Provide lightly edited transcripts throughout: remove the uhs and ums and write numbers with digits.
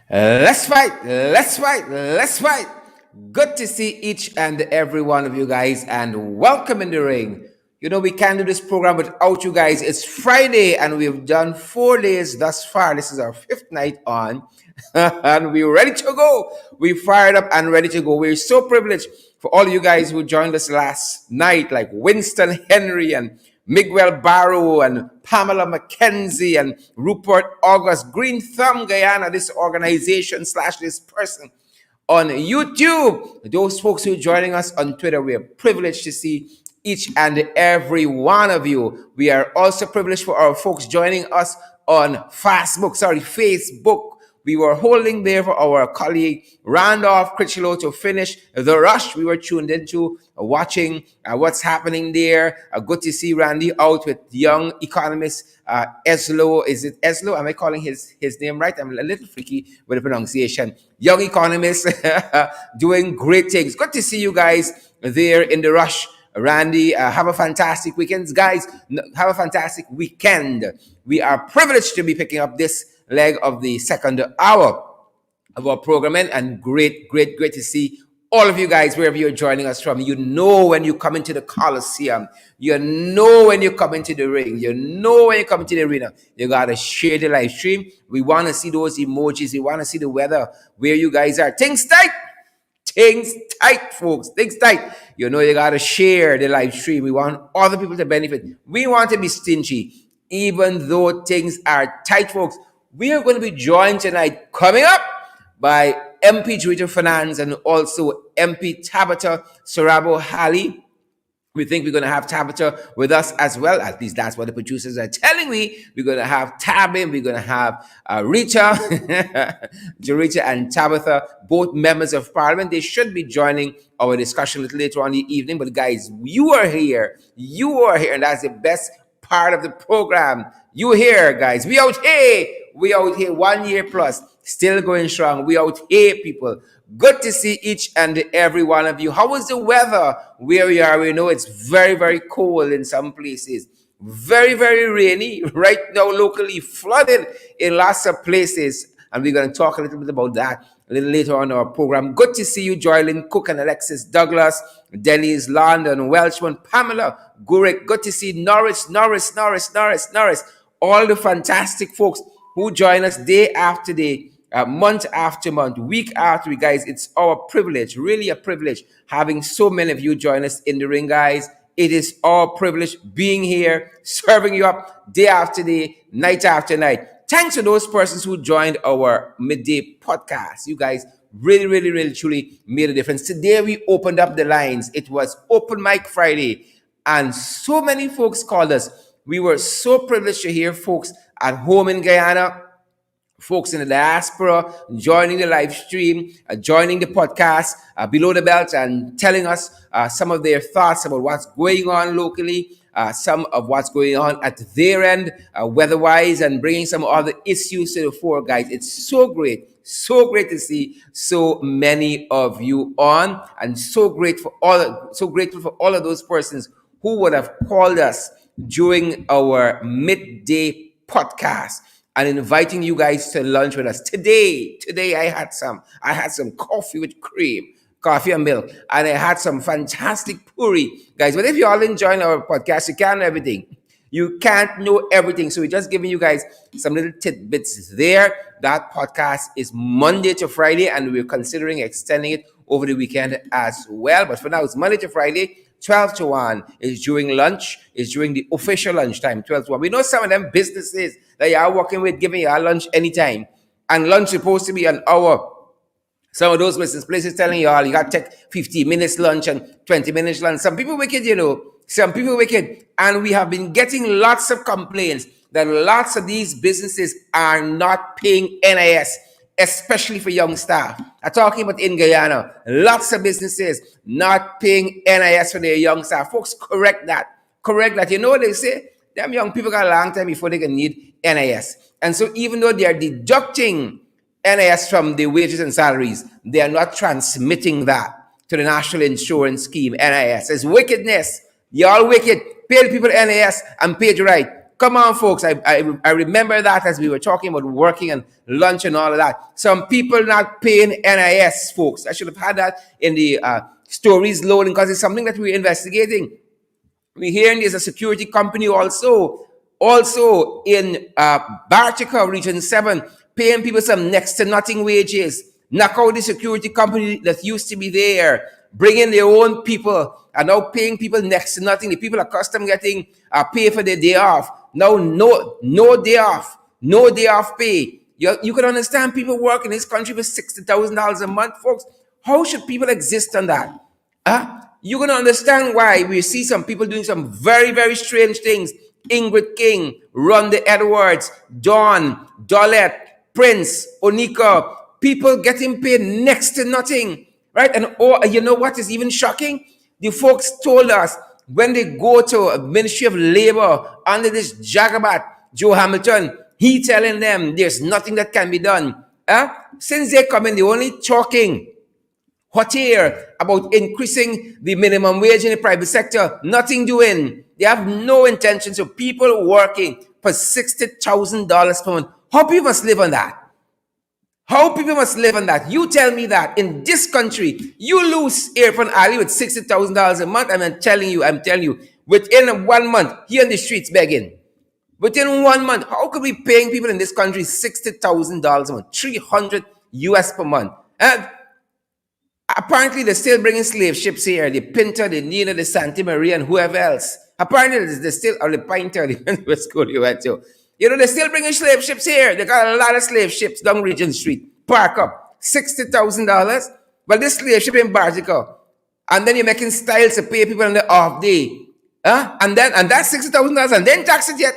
Let's fight, let's fight, let's fight. Good to see each and every one of you guys and welcome in the ring. You know, we can't do this program without you guys. It's Friday and we've done 4 days thus far. This is our fifth night on and we're ready to go. We fired up and ready to go. We're so privileged for all of you guys who joined us last night, like Winston Henry and Miguel Barrow and Pamela McKenzie and Rupert August, Green Thumb Guyana, this organization / this person on YouTube. Those folks who are joining us on Twitter, we are privileged to see each and every one of you. We are also privileged for our folks joining us on Facebook. We were holding there for our colleague Randolph Critchlow to finish the rush. We were tuned into watching what's happening there. Good to see Randy out with young economist Eslo. Is it Eslo? Am I calling his name right? I'm a little freaky with the pronunciation. Young economist doing great things. Good to see you guys there in the rush. Randy, have a fantastic weekend. Guys, have a fantastic weekend. We are privileged to be picking up this leg of the second hour of our programming, and great to see all of you guys wherever you're joining us from. You know when you come into the Coliseum, you know when you come into the ring, you know when you come into the arena, you gotta share the live stream. We want to see those emojis. We want to see the weather where you guys are. Things tight, folks. Things tight. You know you gotta share the live stream. We want other people to benefit. We want to be stingy, even though things are tight, folks. We are going to be joined tonight, coming up, by MP Juretha Fernandes and also MP Tabitha Sarabo-Halley. We think we're going to have Tabitha with us as well. At least that's what the producers are telling me. We're going to have Tabby, we're going to have Rita, Juretha and Tabitha, both members of parliament. They should be joining our discussion a little later on in the evening. But guys, you are here, and that's the best part of the program. You here, guys. We out here 1 year plus, still going strong. We out here, people. Good to see each and every one of you. How is the weather where we are? We know it's very cold in some places. Very rainy right now, locally flooded in lots of places. And we're going to talk a little bit about that a little later on in our program. Good to see you, Joylyn Cook and Alexis Douglas, Denise London, Welchman, Pamela Gurek. Good to see Norris. All the fantastic folks who join us day after day, month after month, week after week, guys. It's our privilege, really a privilege, having so many of you join us in the ring, guys. It is our privilege being here, serving you up day after day, night after night. Thanks to those persons who joined our midday podcast. You guys really, truly made a difference. Today we opened up the lines. It was Open Mic Friday, and so many folks called us. We were so privileged to hear folks at home in Guyana, folks in the diaspora joining the live stream, joining the podcast below the belt, and telling us some of their thoughts about what's going on locally, some of what's going on at their end, weather-wise, and bringing some other issues to the fore, guys. It's so great to see so many of you on, and so grateful for all of those persons who would have called us during our midday podcast and inviting you guys to lunch with us. Today I had some coffee with cream, coffee and milk, and I had some fantastic puri, guys. But if you all enjoying our podcast, you can't know everything. You can't know everything. So we're just giving you guys some little tidbits there. That podcast is Monday to Friday, and we're considering extending it over the weekend as well. But for now, it's Monday to Friday, 12 to 1 is during lunch, is during the official lunchtime, 12 to 1. We know some of them businesses that you are working with giving you lunch anytime, and lunch is supposed to be an hour. Some of those business places telling you all you got to take 15 minutes lunch and 20 minutes lunch. Some people wicked, and we have been getting lots of complaints that lots of these businesses are not paying NIS, especially for young staff. I'm talking about in Guyana, lots of businesses not paying NIS for their young staff. Folks, correct that. You know what they say? Them young people got a long time before they can need NIS. And so even though they are deducting NIS from the wages and salaries, they are not transmitting that to the National Insurance Scheme, NIS. It's wickedness. Y'all wicked. Pay the people NIS and pay it right. Come on, folks. I remember that as we were talking about working and lunch and all of that. Some people not paying NIS, folks. I should have had that in the stories loading because it's something that we're investigating. We're hearing there's a security company also in Bartica Region 7, paying people some next to nothing wages. Knock out the security company that used to be there, bring in their own people, and now paying people next to nothing. The people accustomed getting pay for their day off. Now no day off, no day off pay. You can understand people work in this country for $60,000 a month, folks. How should people exist on that? You're going to understand why we see some people doing some very, very strange things. Ingrid King, Rhonda Edwards, Dawn, Dolette, Prince, Onika, people getting paid next to nothing, right? And you know what is even shocking? The folks told us when they go to a Ministry of Labor under this jagabat, Joe Hamilton, he telling them there's nothing that can be done. Since they come in, they're only talking hot air about increasing the minimum wage in the private sector. Nothing doing. They have no intentions of people working for $60,000 per month. How people must live on that? How people must live on that? You tell me that in this country, you lose Irfan Ali with $60,000 a month, and I'm telling you, within 1 month, he on the streets begging. Within 1 month, how could we be paying people in this country $60,000 a month, 300 US per month? And apparently, they're still bringing slave ships here. The Pinta, the Nina, the Santa Maria, and whoever else. Apparently, they're still, or the Pinta, the what school you went to. You know, they're still bringing slave ships here. They got a lot of slave ships down Regent Street. Park up. $60,000. Well, this slave ship in Bartica. And then you're making styles to pay people on the off day. And that's $60,000 and then tax it yet.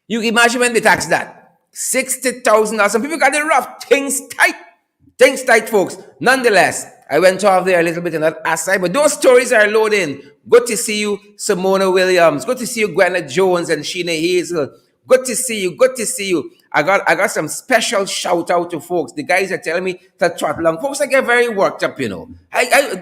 You imagine when they tax that. $60,000. Some people got it rough. Things tight, folks. Nonetheless, I went off there a little bit in that aside, but those stories are loading. Good to see you, Simona Williams. Good to see you, Gwyneth Jones and Sheena Hazel. Good to see you. I got some special shout out to folks. The guys are telling me to trot along. Folks, I get very worked up, you know.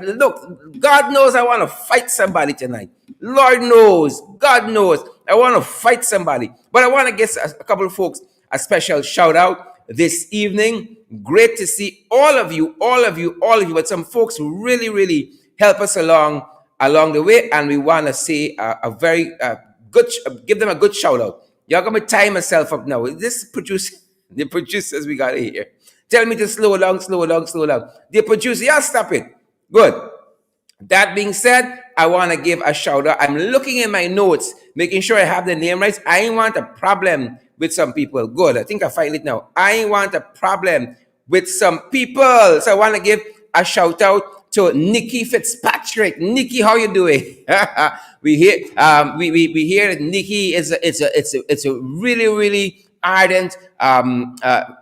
Look, God knows I want to fight somebody tonight. Lord knows, God knows, I want to fight somebody. But I want to give a couple of folks a special shout out this evening. Great to see all of you. But some folks really, really help us along the way, and we want to say a very good, give them a good shout out. Y'all gonna tie myself up now. This the producers we got here. Tell me to slow down. The producer, y'all stop it. Good. That being said, I want to give a shout out. I'm looking in my notes, making sure I have the name right. I ain't want a problem with some people. Good. I think I find it now. I ain't want a problem with some people. So I want to give a shout out to Nikki Fitzpatrick. Nikki, how you doing? we hear that Nikki is a really, really ardent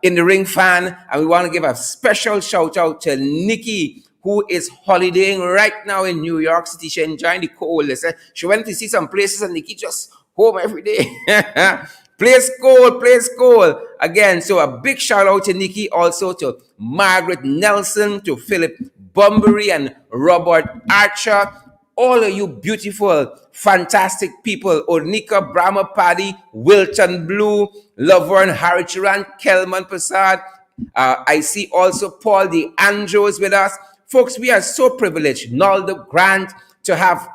in the ring fan, and we want to give a special shout out to Nikki, who is holidaying right now in New York City. She enjoying the cold. She went to see some places, and Nikki just home every day. Place cold. Again, so a big shout out to Nikki, also to Margaret Nelson, to Philip Bunbury and Robert Archer. All of you beautiful, fantastic people. Onika Brahma Paddy, Wilton Blue, Laverne Haricharan, Kelman Prasad. I see also Paul De Andros with us. Folks, we are so privileged, Naldo Grant, to have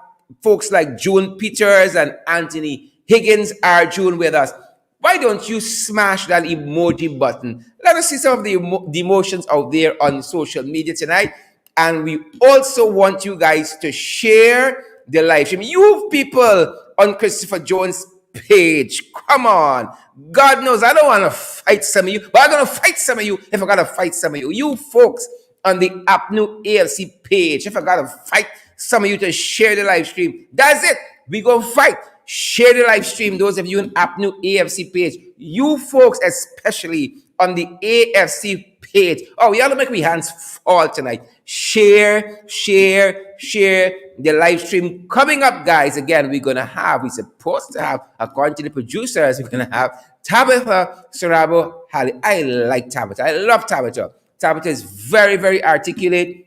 folks like June Peters and Anthony Higgins Arjun with us. Why don't you smash that emoji button? Let us see some of the emotions out there on social media tonight. And we also want you guys to share the live stream. You people on Christopher Jones' page, come on. God knows I don't want to fight some of you, but I'm going to fight some of you if I got to fight some of you. You folks on the APNU AFC page, if I got to fight some of you to share the live stream. That's it. We going to fight. Share the live stream, those of you in APNU AFC page. You folks, especially on the AFC page. Oh, y'all don't make me hands fall tonight. Share the live stream. Coming up, guys, again, we're supposed to have, according to the producers, we're going to have Tabitha Sarabo-Halley. I like Tabitha. I love Tabitha. Tabitha is very, very articulate.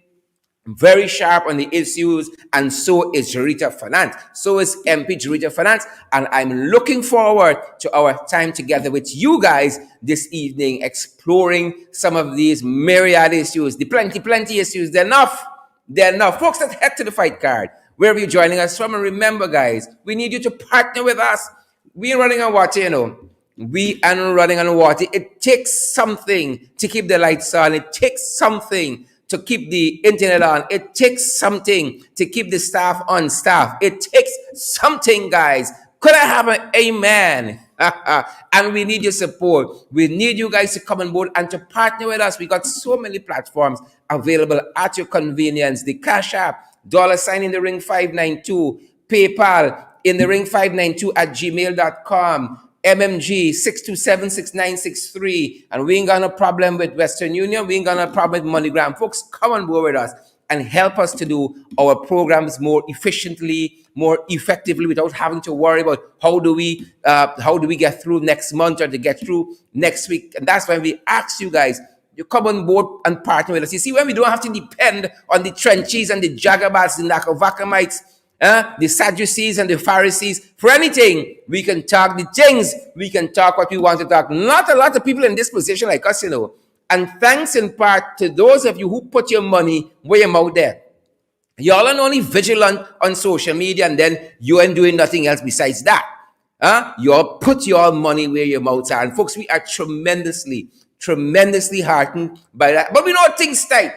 very sharp on the issues, and so is Juretha Fernandes. So is MP Juretha Fernandes, and I'm looking forward to our time together with you guys this evening, exploring some of these myriad issues, the plenty issues. They're enough. They're enough. Folks, let's head to the fight card. Wherever you're joining us from, and remember, guys, we need you to partner with us. We're running on water, you know. We are running on water. It takes something to keep the lights on. It takes something to keep the internet on. It takes something to keep the staff on staff. It takes something, guys. Could I have an amen? And we need your support. We need you guys to come on board and to partner with us. We got so many platforms available at your convenience. The Cash App, $ in the ring 592, PayPal in the ring 592 at gmail.com. MMG 6276963, and we ain't got no problem with Western Union. We ain't got no problem with MoneyGram. Folks, come on board with us and help us to do our programs more efficiently, more effectively, without having to worry about how do we get through next month or to get through next week. And that's why we ask you guys, you come on board and partner with us. You see, when we don't have to depend on the trenches and the Jagabats, the Nakavakamites, the Sadducees and the Pharisees for anything, we can talk the things, we can talk what we want to talk. Not a lot of people in this position like us, you know. And thanks in part to those of you who put your money where your mouth there. Y'all are only vigilant on social media, and then you ain't doing nothing else besides that. You put your money where your mouths are. And folks, we are tremendously heartened by that. But we know things tight.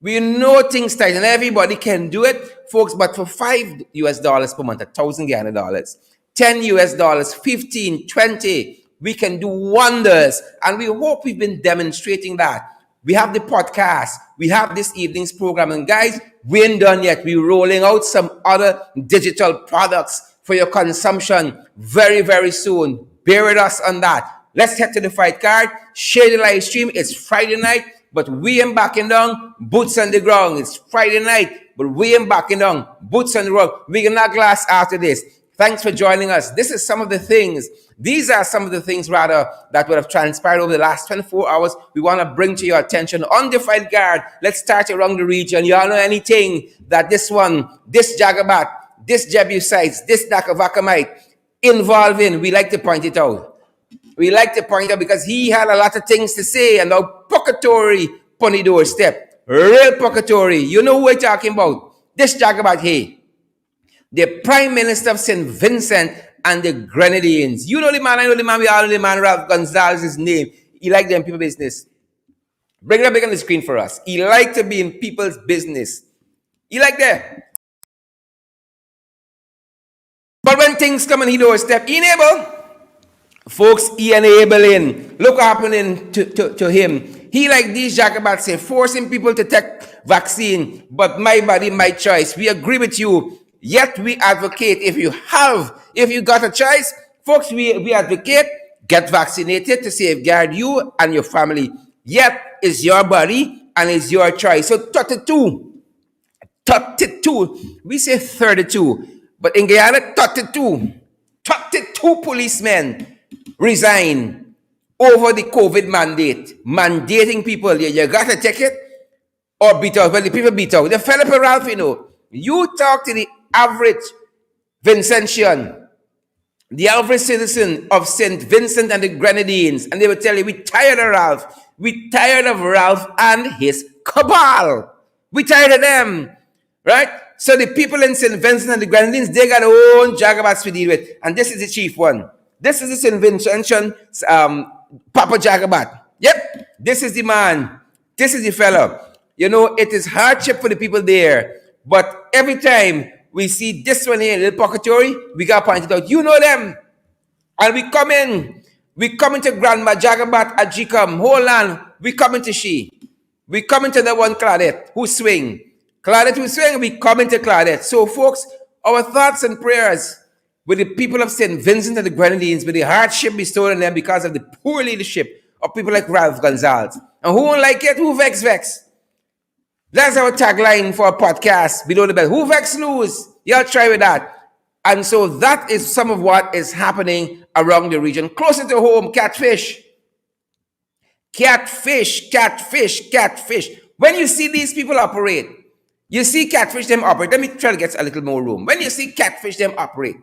We know things tight, and everybody can do it, folks. But for $5 per month, $1,000 dollars, $10, 15, 20, we can do wonders. And we hope we've been demonstrating that. We have the podcast, we have this evening's program, and guys, we ain't done yet. We're rolling out some other digital products for your consumption very, very soon. Bear with us on that. Let's head to the fight card. Share the live stream. It's Friday night, but we ain't backing down. Boots on the ground. It's Friday night, but we ain't backing down. Boots on the ground. We can knock glass after this. Thanks for joining us. These are some of the things, rather, that would have transpired over the last 24 hours. We want to bring to your attention on the fight card. Let's start around the region. Y'all know anything that this Jagabat, this Jebusites, this Nakavakamite involving, we like to point it out. We like to point out because he had a lot of things to say, and now purgatory on the doorstep. Real purgatory. You know who we're talking about. This Jagabat here. The Prime Minister of St. Vincent and the Grenadines. You know the man, I know the man, we all know the man, Ralph Gonzalez's name. He liked them people business. Bring it up big on the screen for us. He liked to be in people's business. He liked that. But when things come on his doorstep, he enable. Folks, he enabling. Look what happening to him. He like these Jacobats say, forcing people to take vaccine, but my body, my choice. We agree with you. Yet we advocate, if you got a choice, folks, we advocate, get vaccinated to safeguard you and your family. Yet it's your body and it's your choice. So 32, we say 32, but in Guyana, 32 policemen resign over the COVID mandate, mandating people, you got to take it or beat out. Well, the people beat out. The fellow Ralph, you know, you talk to the average Vincentian, the average citizen of St. Vincent and the Grenadines, and they will tell you, we're tired of Ralph. We're tired of Ralph and his cabal. We're tired of them, right? So the people in St. Vincent and the Grenadines, they got their own Jagabats to deal with. And this is the chief one. This is the St. Vincentian Papa Jagabat. Yep, this is the man. This is the fellow. You know, it is hardship for the people there. But every time we see this one here, little purgatory, we got pointed out. You know them. And we come into Grandma Jagabat at GECOM. Hold on. We come into she. We come into the one Claudette who swing. Claudette who swing, we come into Claudette. So folks, our thoughts and prayers with the people of St. Vincent and the Grenadines, with the hardship bestowed on them because of the poor leadership of people like Ralph Gonzalez. And who won't like it? Who vex? That's our tagline for our podcast, Below the Belt. Who vex lose? Y'all try with that. And so that is some of what is happening around the region. Closer to home, catfish. When you see these people operate, You see catfish them operate. Let me try to get a little more room. When you see catfish them operate,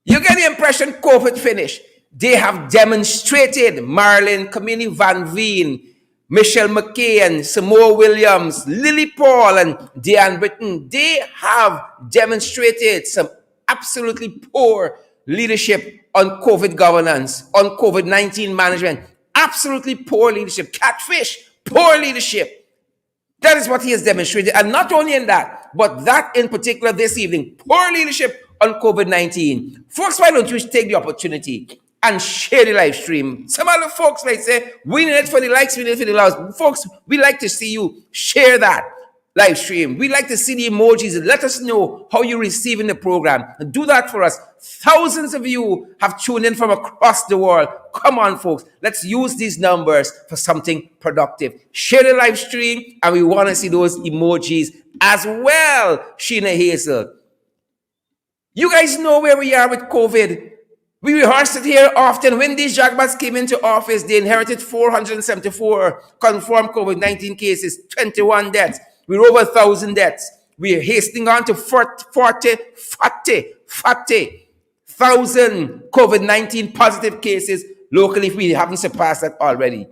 you get the impression COVID finished. They have demonstrated Marilyn, Camille Van Veen, Michelle McCain, Samoa Williams, Lily Paul, and Diane Britton. They have demonstrated some absolutely poor leadership on COVID governance, on COVID-19 management. Absolutely poor leadership. Catfish, poor leadership. That is what he has demonstrated. And not only in that, but that in particular this evening, poor leadership on COVID-19. Folks, why don't you take the opportunity and share the live stream? Some other folks like say, we need it for the likes, we need it for the loves. Folks, we like to see you share that live stream. We like to see the emojis. Let us know how you're receiving the program. And do that for us. Thousands of you have tuned in from across the world. Come on, folks. Let's use these numbers for something productive. Share the live stream, and we want to see those emojis as well, Sheena Hazel. You guys know where we are with COVID. We rehearsed it here often. When these Jagabats came into office, they inherited 474 confirmed COVID-19 cases, 21 deaths. We're over 1,000 deaths. We're hastening on to 40,000 COVID-19 positive cases locally if we haven't surpassed that already.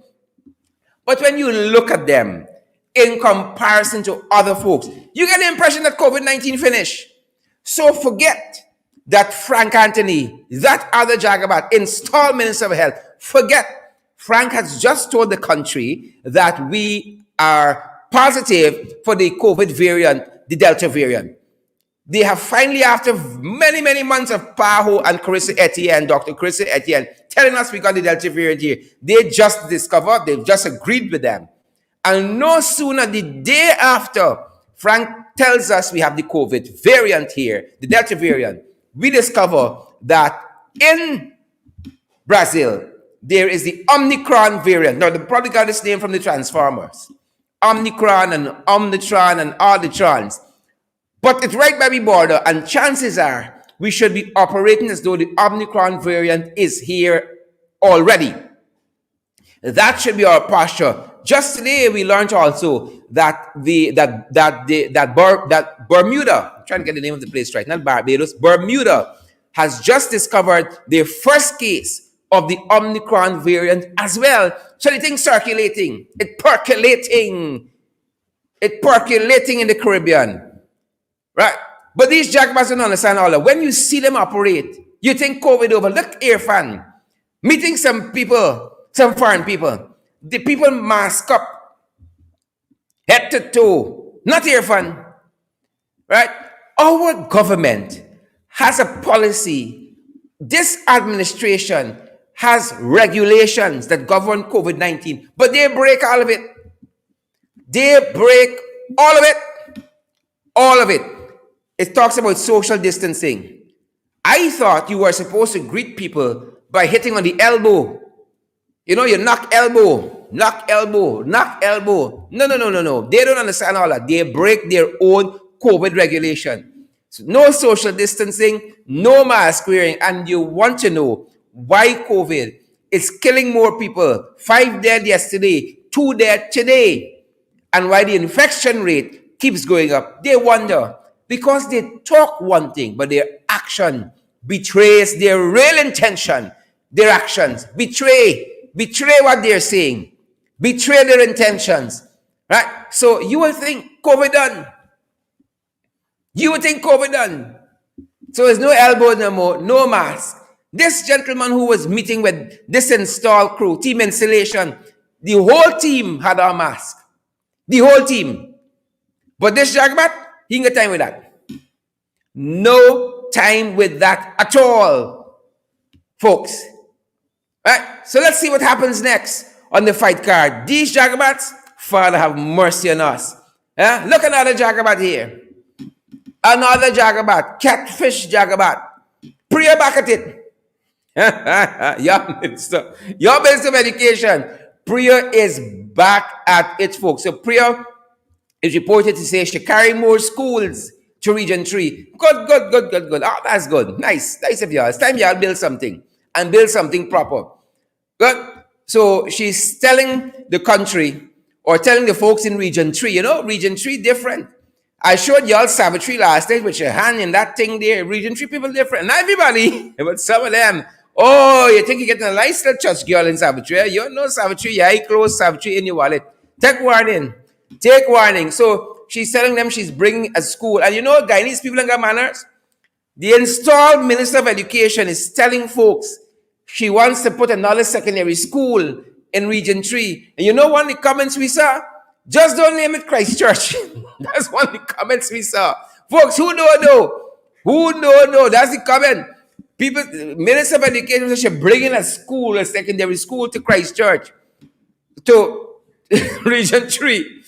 But when you look at them in comparison to other folks, you get the impression that COVID-19 finished. So forget that Frank Anthony, that other Jagabat, installed Minister of Health. Forget. Frank has just told the country that we are positive for the COVID variant, the Delta variant. They have finally, after many, many months of Paho and Carissa Etienne, Dr. Carissa Etienne, telling us we got the Delta variant here, they just discovered, they've just agreed with them. And no sooner the day after Frank tells us we have the COVID variant here, the Delta variant, we discover that in Brazil, there is the Omicron variant. Now, they probably got this name from the Transformers. Omicron and Omnitron and all the trons. But it's right by the border, and chances are we should be operating as though the Omicron variant is here already. That should be our posture. Just today, we learned also that Bermuda, I'm trying to get the name of the place right, not Barbados, Bermuda has just discovered their first case of the Omicron variant as well. So the thing's circulating, it's percolating in the Caribbean, right? But these Jagabas don't understand all that. When you see them operate, you think COVID over. Look, Irfan, meeting some people, some foreign people. The people mask up, head to toe. Not Irfan, right? Our government has a policy. This administration has regulations that govern COVID-19, but they break all of it. They break all of it. All of it. It talks about social distancing. I thought you were supposed to greet people by hitting on the elbow. You know, you knock elbow, knock elbow, knock elbow. No. They don't understand all that. They break their own COVID regulation. So no social distancing, no mask wearing, and you want to know why COVID is killing more people. 5 dead yesterday, 2 dead today. And why the infection rate keeps going up. They wonder. Because they talk one thing, but their action betrays their real intention. Their actions betray what they're saying. Betray their intentions. Right? So you will think COVID done. You would think COVID done. So there's no elbow no more, no mask. This gentleman who was meeting with this installed crew, team installation, the whole team had a mask. The whole team. But this Jagbat, he ain't got time with that. No time with that at all, folks. Right? So let's see what happens next on the fight card. These Jagabats, Father have mercy on us. Look at another Jagabat here. Another Jagabat, catfish Jagabat. Priya back at it. Your Minister of Education. Priya is back at it, folks. So Priya is reported to say she carry more schools to Region 3. Good. Oh, that's good. Nice of y'all. It's time y'all build something and build something proper. Good. So she's telling the country or telling the folks in Region 3, you know, Region 3 different. I showed y'all savagery last night with your hand in that thing there. Region 3 people different. Not everybody, but some of them. Oh, you think you're getting a nice little church girl in savagery? You know savagery, your eye closed, savagery in your wallet. Take warning. Take warning. So she's telling them she's bringing a school. And you know, Guyanese people ain't got manners. The installed Minister of Education is telling folks she wants to put another secondary school in Region 3. And you know one of the comments we saw? Just don't name it Christchurch. That's one of the comments we saw. Folks, who don't know? Who don't know? That's the comment. People, Minister of Education said she's bringing a school, a secondary school to Christchurch, to Region 3.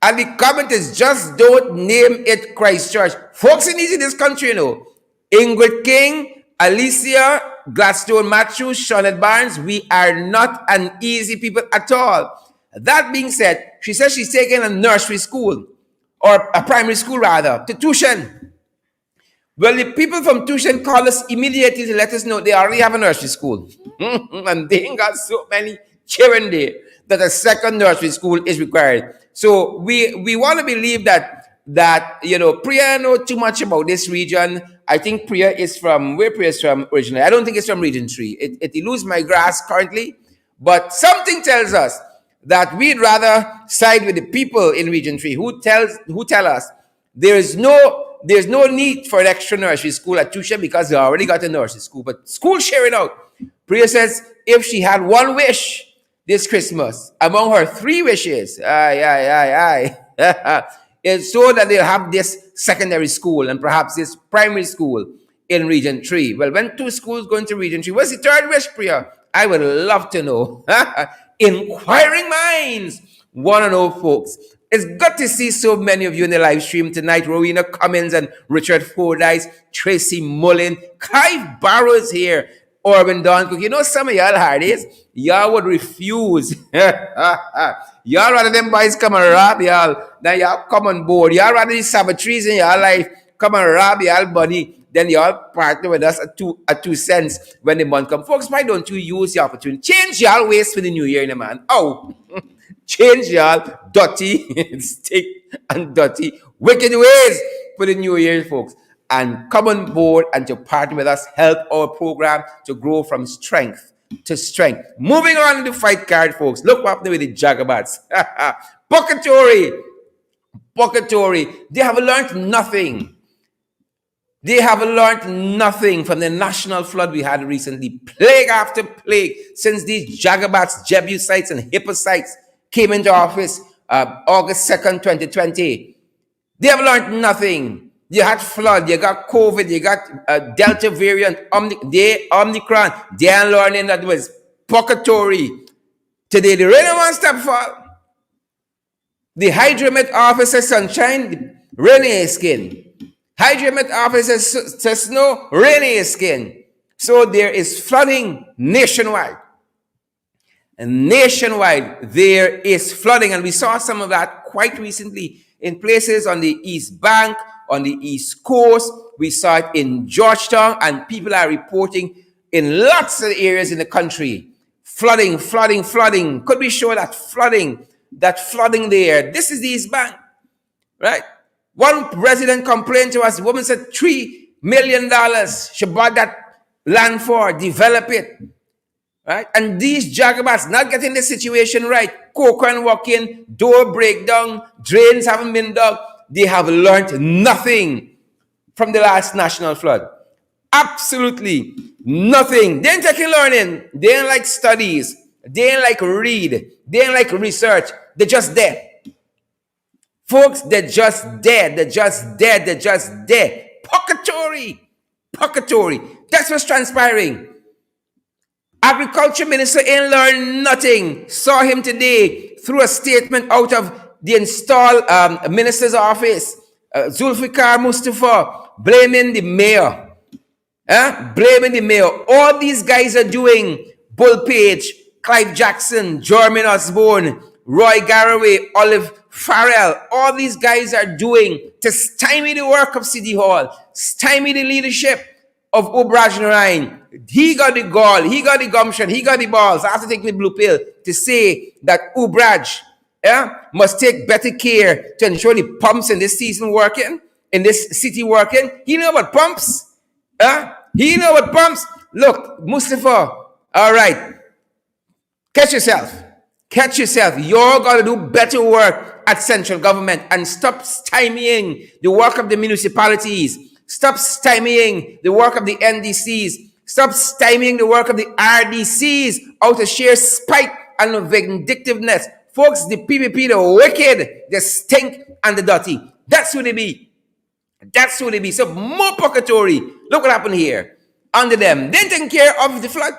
And the comment is just don't name it Christchurch. Folks in this country, you know, Ingrid King, Alicia, Gladstone Matthews, Shawnette Barnes, we are not an easy people at all. That being said, she says she's taking a nursery school, or a primary school rather, to tuition. Well, the people from tuition call us immediately to let us know they already have a nursery school. And they ain't got so many children there that a second nursery school is required. So we want to believe that you know, Priya know too much about this region. I think Priya is from, where Priya is from originally. I don't think it's from Region 3. It eludes my grasp currently. But something tells us that we'd rather side with the people in Region 3 who tell us there's no need for an extra nursery school at tuition because they already got a nursery school. But school sharing out. Priya says if she had one wish this Christmas among her 3 wishes, is so that they'll have this secondary school and perhaps this primary school in Region 3. Well, when 2 schools go into Region 3, what's the 3rd wish, Priya? I would love to know. Inquiring minds want to know, folks. It's good to see so many of you in the live stream tonight. Rowena Cummins and Richard Fordyce, Tracy Mullen, Clive Barrows here, Orban Doncook. You know, some of y'all hardies, y'all would refuse. Y'all rather them boys come and rob y'all than y'all come on board. Y'all rather these savageries in y'all life come and rob y'all body then y'all partner with us at 2 cents when the month comes. Folks, why don't you use the opportunity? Change y'all ways for the new year, man. Oh, change y'all dirty, stick and dirty, wicked ways for the new year, folks. And come on board and to partner with us, help our program to grow from strength to strength. Moving on to the fight card, folks. Look what happened with the Jagabats. Pocketori, they have learned nothing. They have learned nothing from the national flood we had recently. Plague after plague since these Jagabats, Jebusites, and Hippocytes came into office August 2nd, 2020. They have learned nothing. You had flood, you got COVID, you got Delta variant, Omicron. They are learning that was Pocketori. Today, the rain won't stop fall. The hydromet officer sunshine, rainy skin. Hydromet officer says snow, rainy skin. So there is flooding nationwide. And nationwide, there is flooding. And we saw some of that quite recently in places on the East Bank, on the East Coast. We saw it in Georgetown, and people are reporting in lots of areas in the country. Flooding. Could we show that flooding there? This is the East Bank, right? One resident complained to us, the woman said $3 million she bought that land for, develop it, right? And these Jagabats not getting the situation right. Cochran walking, door breakdown, drains haven't been dug. They have learned nothing from the last national flood. Absolutely nothing. They ain't taking learning. They ain't like studies. They ain't like read. They ain't like research. They're just there. Folks, they're just dead. Pocketori. That's what's transpiring. Agriculture Minister ain't learned nothing. Saw him today through a statement out of the installed minister's office. Zulfikar Mustafa blaming the mayor. Blaming the mayor. All these guys are doing. Bull Page, Clive Jackson, Jorman Osborne, Roy Garraway, Olive Farrell, all these guys are doing to stymie the work of City Hall, stymie the leadership of Ubraj Narain. He got the gall, he got the gumption, he got the balls after taking the blue pill to say that Ubraj must take better care to ensure the pumps in this season working, in this city working. He know about pumps. He know about pumps. Look, Mustafa, all right, catch yourself. Catch yourself. You're going to do better work at central government and stop stymieing the work of the municipalities. Stop stymieing the work of the NDCs. Stop stymieing the work of the RDCs out of sheer spite and vindictiveness. Folks, the PPP, the wicked, the stink, and the dirty. That's who they be. That's who they be. So more purgatory. Look what happened here. Under them. They didn't take care of the flood.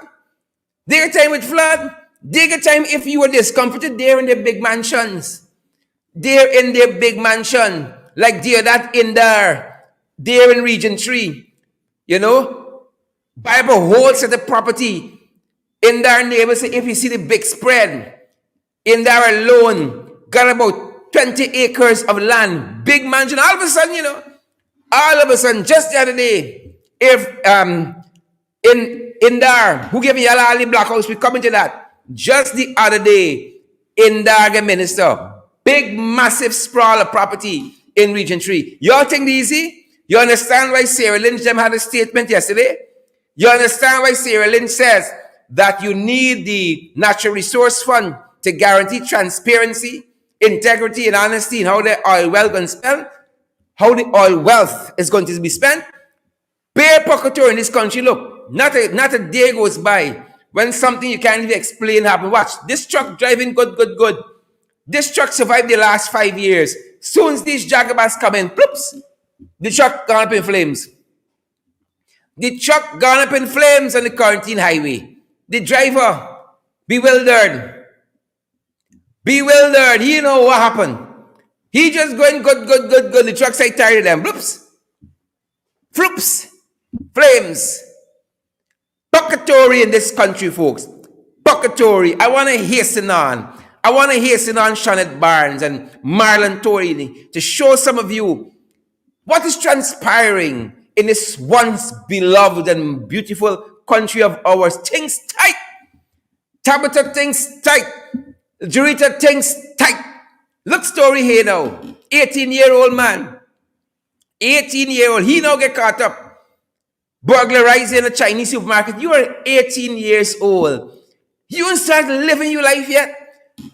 They get time with flood. They get time if you were discomforted. They're in their big mansions. They're in their big mansion. Like they're that in there. They're in Region 3. You know? Buy up a whole set of property. In their neighbors, if you see the big spread. In there alone. Got about 20 acres of land. Big mansion. All of a sudden, you know. All of a sudden, just the other day, if in there, who gave me all the black house, we come into that. Just the other day, in there, minister, big, massive sprawl of property in Region 3. Y'all think easy? You understand why Sarah Lynch them had a statement yesterday? You understand why Sarah Lynch says that you need the Natural Resource Fund to guarantee transparency, integrity, and honesty in how the oil well going to spend? How the oil wealth is going to be spent? Bare purgatory in this country. Look, not a day goes by when something you can't even explain happen. Watch, this truck driving good. This truck survived the last 5 years. Soon as these jagabas come in, ploops, the truck gone up in flames. The truck gone up in flames on the quarantine highway. The driver, bewildered. He know what happened. He just going good. The truck side tired of them. Bloops. Floops. Flames. Purgatory in this country, folks. Purgatory. I want to hasten on. Shanet Barnes and Marlon Torini to show some of you what is transpiring in this once beloved and beautiful country of ours. Things tight. Tabitha things tight. Juretha things tight. Look story here now. 18-year-old man. 18-year-old. He now get caught up. Burglarizing a Chinese supermarket. You are 18 years old. You ain't started living your life yet?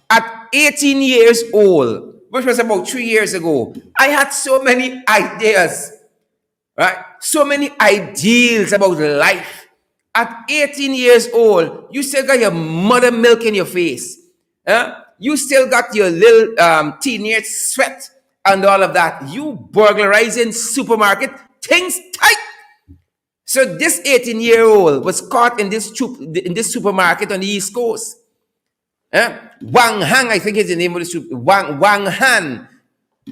At 18 years old, which was about 3 years ago, I had so many ideas. Right? So many ideals about life. At 18 years old, you still got your mother milk in your face. You still got your little teenage sweat and all of that. You burglarizing supermarket, things tight. So this 18-year-old was caught in this supermarket on the East Coast. Wang Hang, I think is the name of the Wang Han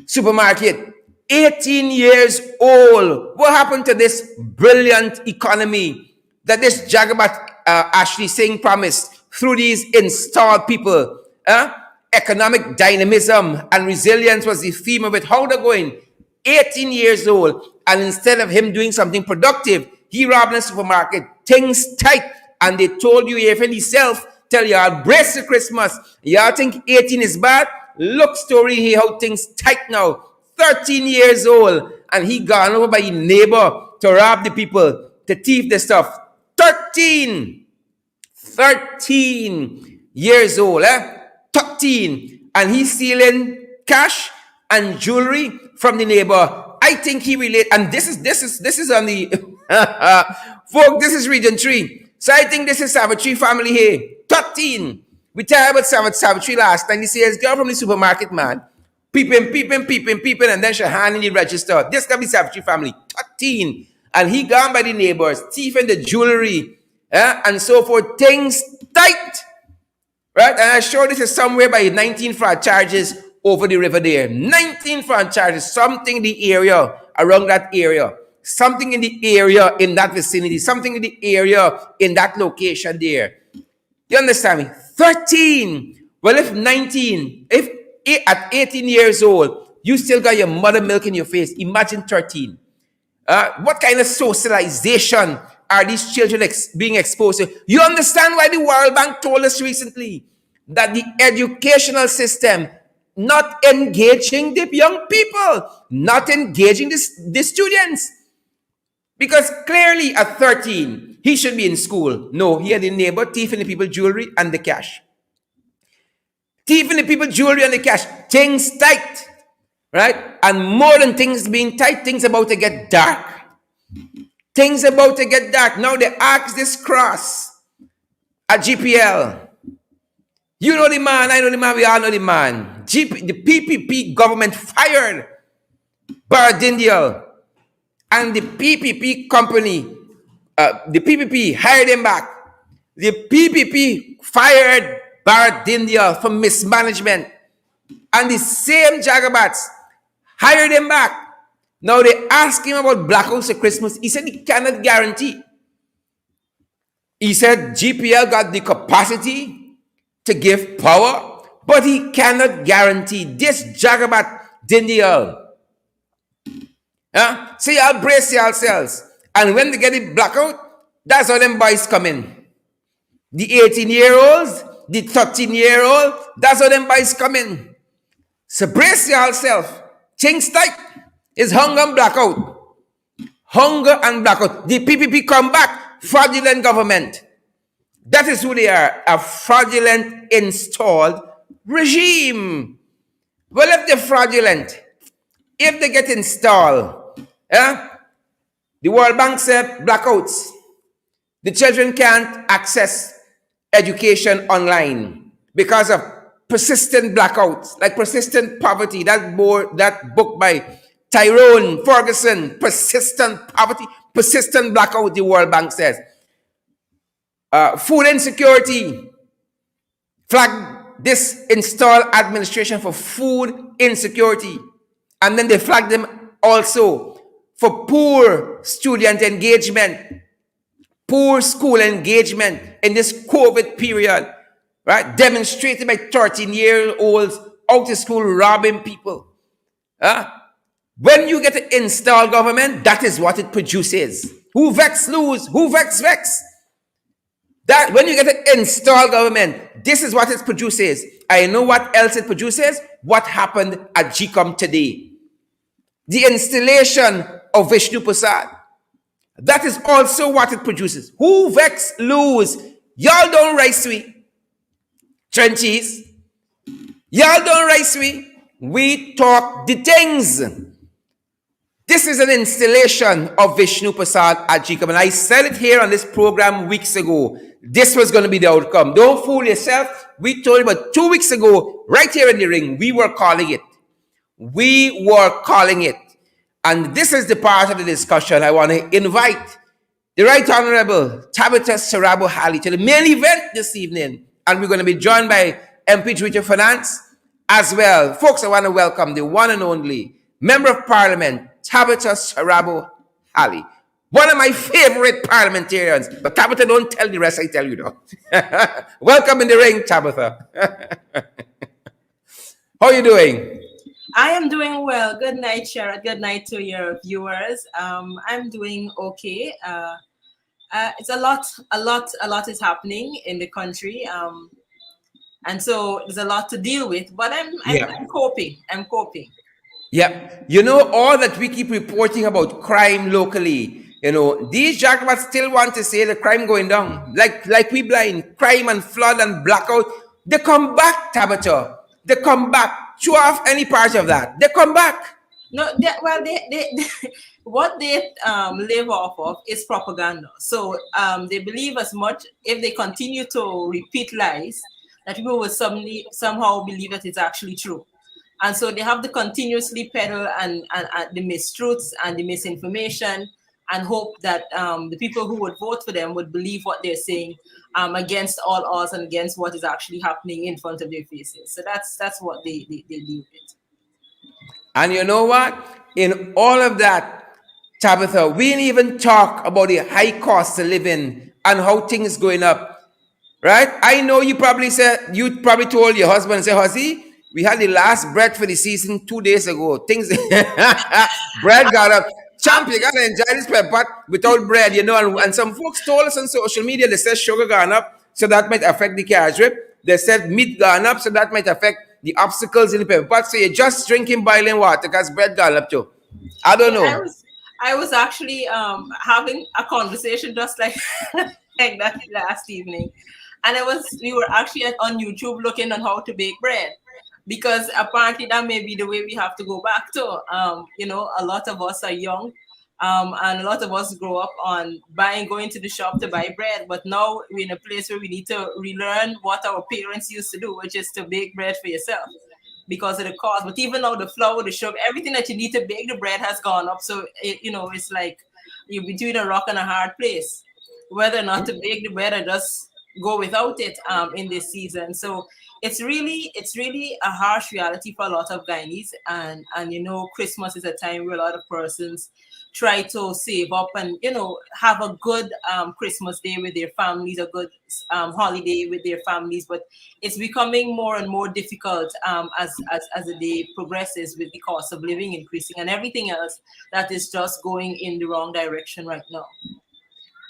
supermarket. 18 years old. What happened to this brilliant economy that this Jagabat Ashley Singh promised through these installed people? Economic dynamism and resilience was the theme of it. How they're going? 18 years old, and instead of him doing something productive, he robbed a supermarket. Things tight, and they told you even himself, tell y'all, brace for Christmas. Y'all think 18 is bad? Look story here, how things tight now. 13 years old, and he gone over by his neighbor to rob the people, to thief the stuff. 13 years old, 13, and he's stealing cash and jewelry from the neighbor. I think he relate, and this is on the folk. This is Region 3, so I think this is Savitri family here. 13. We tell about Savitri last time. He says, girl from the supermarket, man, peeping, and then she hand in the register. This can be Savitri family. 13, and he gone by the neighbors, thieving the jewelry, and so forth. Things tight. Right? And I'm sure this is somewhere by 19 fraud charges over the river there. 19 fraud charges. Something in the area, around that area. Something in the area, in that vicinity. Something in the area, in that location there. You understand me? 13. Well, if 19, if at 18 years old, you still got your mother milk in your face, imagine 13. What kind of socialization are these children being exposed to? You understand why the World Bank told us recently that the educational system not engaging the young people, not engaging the students. Because clearly at 13, he should be in school. No, he had a neighbor thieving the people jewelry and the cash. Thieving the people jewelry and the cash. Things tight, right? And more than things being tight, things about to get dark. Things about to get dark. Now they ask this cross at GPL. You know the man, I know the man, we all know the man. The PPP government fired Bardindial, and the PPP company, the PPP hired him back. The PPP fired Bardindial for mismanagement, and the same Jagabats hired him back. Now they ask him about blackouts at Christmas. He said he cannot guarantee. He said GPL got the capacity to give power, but he cannot guarantee. This Jagabat Dindial. So y'all brace yourselves. And when they get the blackout, that's how them boys come in. The 18-year-olds, the 13-year-old, that's how them boys come in. So brace yourself. Things tight. It's hunger and blackout. Hunger and blackout. The PPP come back. Fraudulent government. That is who they are. A fraudulent installed regime. Well, if they're fraudulent, if they get installed, the World Bank said blackouts. The children can't access education online because of persistent blackouts, like persistent poverty. That book by Tyrone Ferguson, persistent poverty, persistent blackout, the World Bank says. Food insecurity. Flag this installed administration for food insecurity. And then they flag them also for poor student engagement, poor school engagement in this COVID period, right? Demonstrated by 13-year-olds out of school robbing people. When you get an installed government, that is what it produces. Who vex lose, who vex vex. That when you get an installed government, this is what it produces. I know what else it produces. What happened at GECOM today? The installation of Vishnu Prasad. That is also what it produces. Who vex lose? Y'all don't rise we. Trenches. Y'all don't rise we. We talk the things. This is an installation of Vishnu Prasad at GECOM. And I said it here on this program weeks ago. This was going to be the outcome. Don't fool yourself. We told you about 2 weeks ago, right here in the ring, we were calling it. We were calling it. And this is the part of the discussion I want to invite the Right Honorable Tabitha Sarabo-Halley to the main event this evening. And we're going to be joined by MP Juretha Fernandes as well. Folks, I want to welcome the one and only Member of Parliament, Tabitha Sarabo-Halley. One of my favorite parliamentarians. But Tabitha, don't tell the rest, I tell you though. Welcome in the ring, Tabitha. How are you doing? I am doing well. Good night, Sherrod. Good night to your viewers. I'm doing okay. It's a lot is happening in the country. And so there's a lot to deal with, but I'm coping. I'm coping. Yeah. You know, all that we keep reporting about crime locally, you know, these jackrabbits still want to say the crime going down. Like we blind, crime and flood and blackout. They come back, Tabitha. They come back. Show off any part of that. They come back. No, they what they live off of is propaganda. So they believe as much if they continue to repeat lies that people will somehow believe that it's actually true. And so they have to continuously peddle and the mistruths and the misinformation and hope that the people who would vote for them would believe what they're saying against all odds and against what is actually happening in front of their faces. So that's what they deal with. And you know what? In all of that, Tabitha, we didn't even talk about the high cost of living and how things going up, right? I know you probably told your husband, say, Huzzy, we had the last bread for the season 2 days ago. Things, bread got up. Champ, you gotta enjoy this bread pot without bread, you know. And some folks told us on social media, they said sugar gone up, so that might affect the carriage rate. They said meat gone up, so that might affect the obstacles in the paper. But so you're just drinking boiling water because bread gone up too. I don't Yeah, know. I was actually having a conversation just like like that last evening, and we were actually on YouTube looking on how to bake bread, because apparently that may be the way we have to go back to. A lot of us are young, and a lot of us grow up on going to the shop to buy bread, but now we're in a place where we need to relearn what our parents used to do, which is to bake bread for yourself because of the cost. But even now, the flour, the sugar, everything that you need to bake the bread has gone up. So it's like you're between a rock and a hard place, whether or not to bake the bread or just go without it in this season. So it's really a harsh reality for a lot of Guyanese, and Christmas is a time where a lot of persons try to save up and have a good Christmas day with their families, a good holiday with their families. But it's becoming more and more difficult as the day progresses, with the cost of living increasing and everything else that is just going in the wrong direction right now.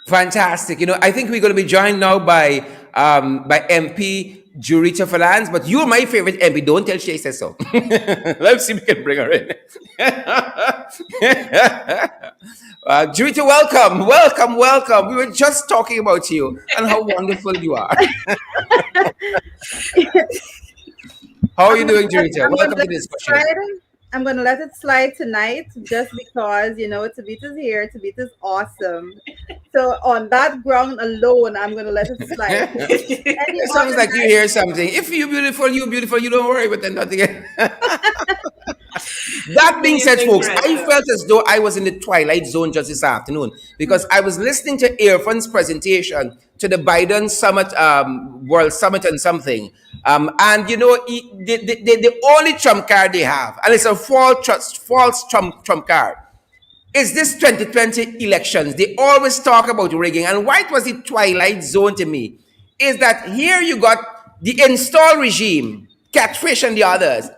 Fantastic. I think we're going to be joined now by MP Juretha Fernandes, but you're my favorite MP. Don't tell Shay says so. Let's see if we can bring her in. Juretha, welcome, welcome, welcome. We were just talking about you and how wonderful you are. How are you doing, Juretha? Welcome to the discussion. I'm going to let it slide tonight just because, Tabitha's here. Tabitha's awesome. So on that ground alone, I'm going to let it slide. It sounds like you hear something. If you're beautiful, you're beautiful. You don't worry, but then nothing. That being said, folks, I felt as though I was in the twilight zone just this afternoon because I was listening to Irfan's presentation to the Biden Summit, World Summit and something. And the only trump card they have, and it's a false trump card, is this 2020 elections. They always talk about rigging. And why it was the twilight zone to me is that here you got the install regime, Catfish and the others,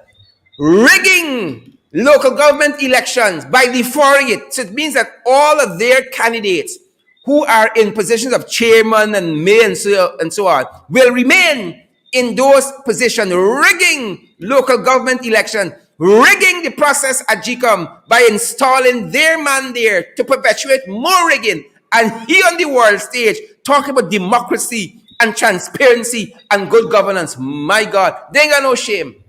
rigging local government elections by deferring it. So it means that all of their candidates who are in positions of chairman and mayor and so on will remain in those positions, rigging local government election, rigging the process at GECOM by installing their man there to perpetuate more rigging. And here on the world stage, talking about democracy and transparency and good governance. My God, they ain't got no shame.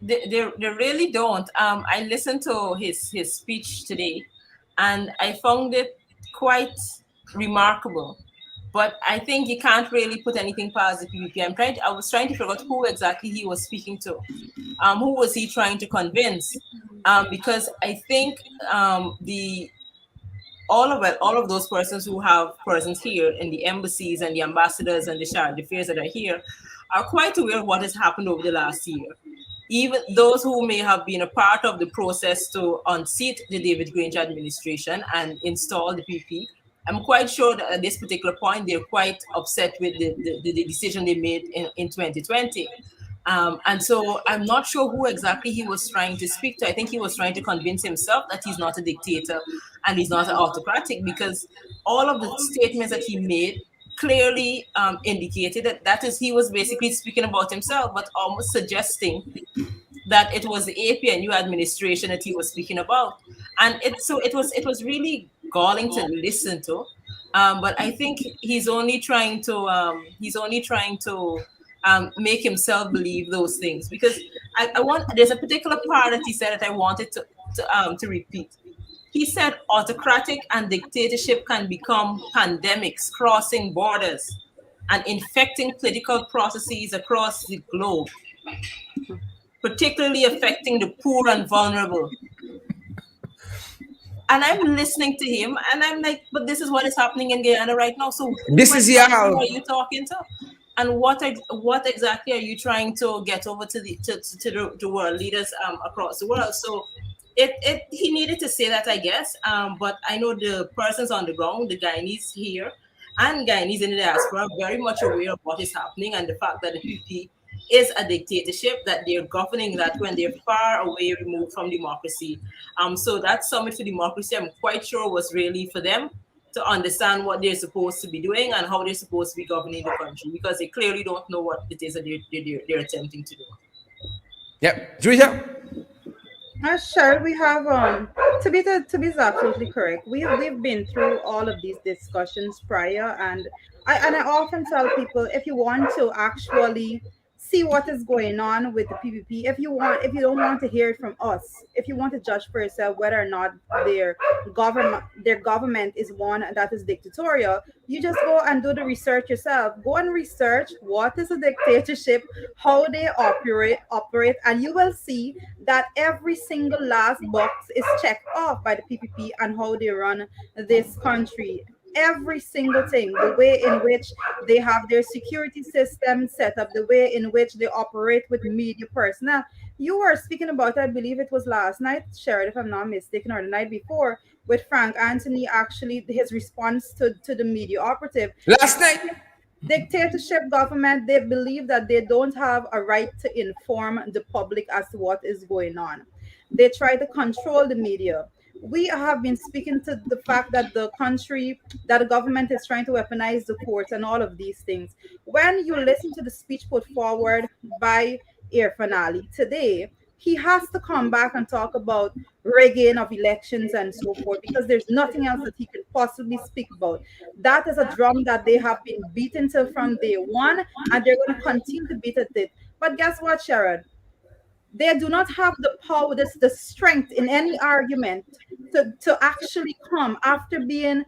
They really don't. I listened to his speech today, and I found it quite remarkable. But I think you can't really put anything past the PPP. I was trying to figure out who exactly he was speaking to. Who was he trying to convince? Because I think all of those persons who have persons here in the embassies and the ambassadors and the charge d'affaires that are here are quite aware of what has happened over the last year. Even those who may have been a part of the process to unseat the David Grange administration and install the PP, I'm quite sure that at this particular point, they're quite upset with the decision they made in 2020. And so I'm not sure who exactly he was trying to speak to. I think he was trying to convince himself that he's not a dictator and he's not an autocratic, because all of the statements that he made clearly indicated that he was basically speaking about himself, but almost suggesting that it was the APNU administration that he was speaking about. And it was really galling to listen to. But I think he's only trying to make himself believe those things, because there's a particular part that he said that I wanted to repeat. He said autocratic and dictatorship can become pandemics crossing borders and infecting political processes across the globe, particularly affecting the poor and vulnerable. And I'm listening to him and I'm like, but this is what is happening in Guyana right now. So this is who are you talking to? And what exactly are you trying to get over to the world leaders across the world? So he needed to say that, I guess. But I know the persons on the ground, the Guyanese here and Guyanese in the diaspora, are very much aware of what is happening and the fact that the PP is a dictatorship, that they're governing that when they're far away, removed from democracy. So that Summit for Democracy, I'm quite sure, was really for them to understand what they're supposed to be doing and how they're supposed to be governing the country, because they clearly don't know what it is that they're attempting to do. Yep. Juretha? Sure, we have to be absolutely correct. We've been through all of these discussions prior, and I often tell people, if you want to actually see what is going on with the PPP, if you don't want to hear it from us, if you want to judge for yourself whether or not their government is one that is dictatorial, you just go and do the research yourself. Go and research what is a dictatorship, how they operate, and you will see that every single last box is checked off by the PPP and how they run this country. Every single thing, the way in which they have their security system set up, the way in which they operate with media personnel. You were speaking about, I believe it was last night, Sherrod, if I'm not mistaken, or the night before, with Frank Anthony, actually, his response to the media operative. Last night. Dictatorship government, they believe that they don't have a right to inform the public as to what is going on. They try to control the media. We have been speaking to the fact that the government is trying to weaponize the courts and all of these things. When you listen to the speech put forward by Fernandes today, he has to come back and talk about rigging of elections and so forth, because there's nothing else that he could possibly speak about. That is a drum that they have been beaten to from day one, and they're going to continue to beat at it. But guess what, Sharon? They do not have the power, the strength in any argument to actually come after being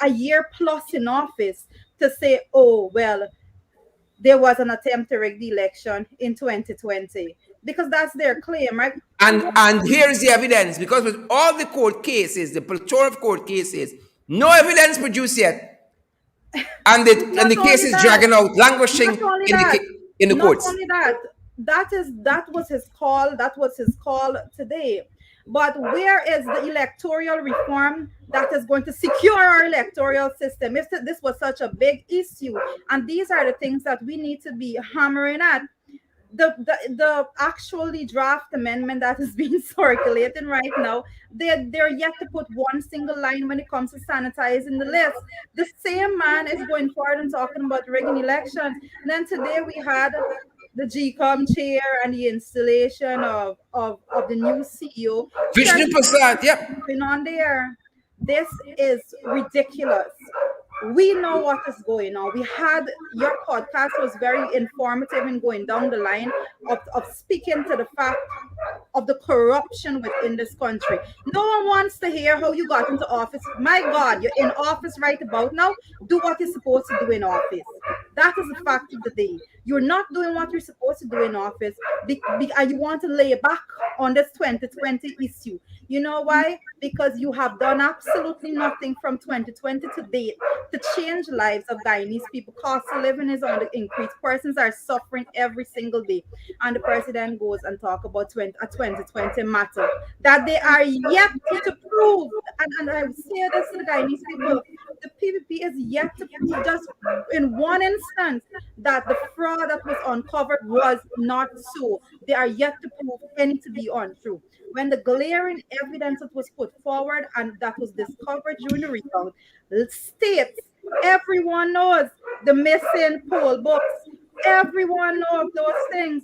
a year plus in office to say, oh, well, there was an attempt to rig the election in 2020, because that's their claim, right? And here is the evidence, because with all the court cases, the plethora of court cases, no evidence produced yet, and Not the case only is that, dragging out, not languishing only in that, in the not courts. only that, that was his call today. But where is the electoral reform that is going to secure our electoral system? If this was such a big issue, and these are the things that we need to be hammering at, the actually draft amendment that is being circulating right now, they're yet to put one single line when it comes to sanitizing the list. The same man is going forward and talking about rigging elections. And then today we had the GECOM chair and the installation of the new CEO. Vishnu Prasad, yep. Going on there. This is ridiculous. We know what is going on. We had your podcast was very informative in going down the line of speaking to the fact of the corruption within this country. No one wants to hear how you got into office. My God, you're in office right about now. Do what you're supposed to do in office. That is the fact of the day. You're not doing what you're supposed to do in office, and you want to lay back on this 2020 issue. You know why? Because you have done absolutely nothing from 2020 to date to change lives of Guyanese people. Cost of living is on the increase. Persons are suffering every single day. And the president goes and talk about a 2020 matter that they are yet to prove. And I say this to the Guyanese people, the PPP is yet to prove, just in one instance, that the fraud that was uncovered was not so. They are yet to prove any to be untrue. When the glaring evidence that was put forward and that was discovered during the recount states, everyone knows the missing poll books, everyone knows those things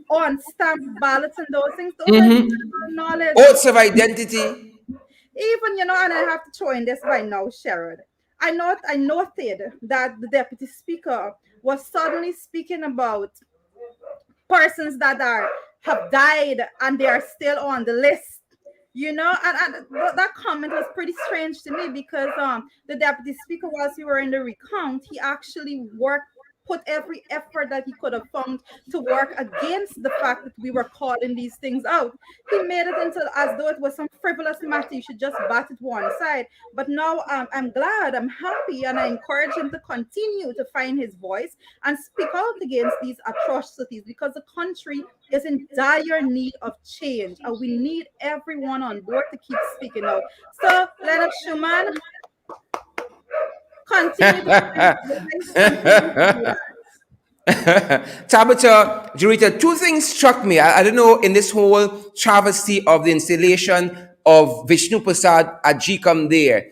on stamped ballots and those things. Those are Mm-hmm. knowledge. Oaths of identity. Even, and I have to throw in this by now, Sherrod. I noted that the deputy speaker was suddenly speaking about persons that have died and they are still on the list. And that comment was pretty strange to me, because the deputy speaker, whilst we were in the recount, he actually put every effort that he could have found to work against the fact that we were calling these things out. He made it into as though it was some frivolous matter. You should just bat it one side. But now I'm glad, I'm happy, and I encourage him to continue to find his voice and speak out against these atrocities, because the country is in dire need of change, and we need everyone on board to keep speaking out. So, Leonard Schumann, continue to do that. Tabitha, Juretha, two things struck me. I don't know, in this whole travesty of the installation of Vishnu Prasad at GECOM there.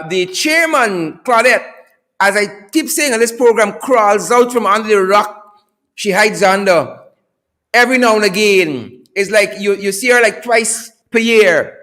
The chairman, Claudette, as I keep saying on this program, crawls out from under the rock she hides under. every now and again. It's like you see her like twice per year.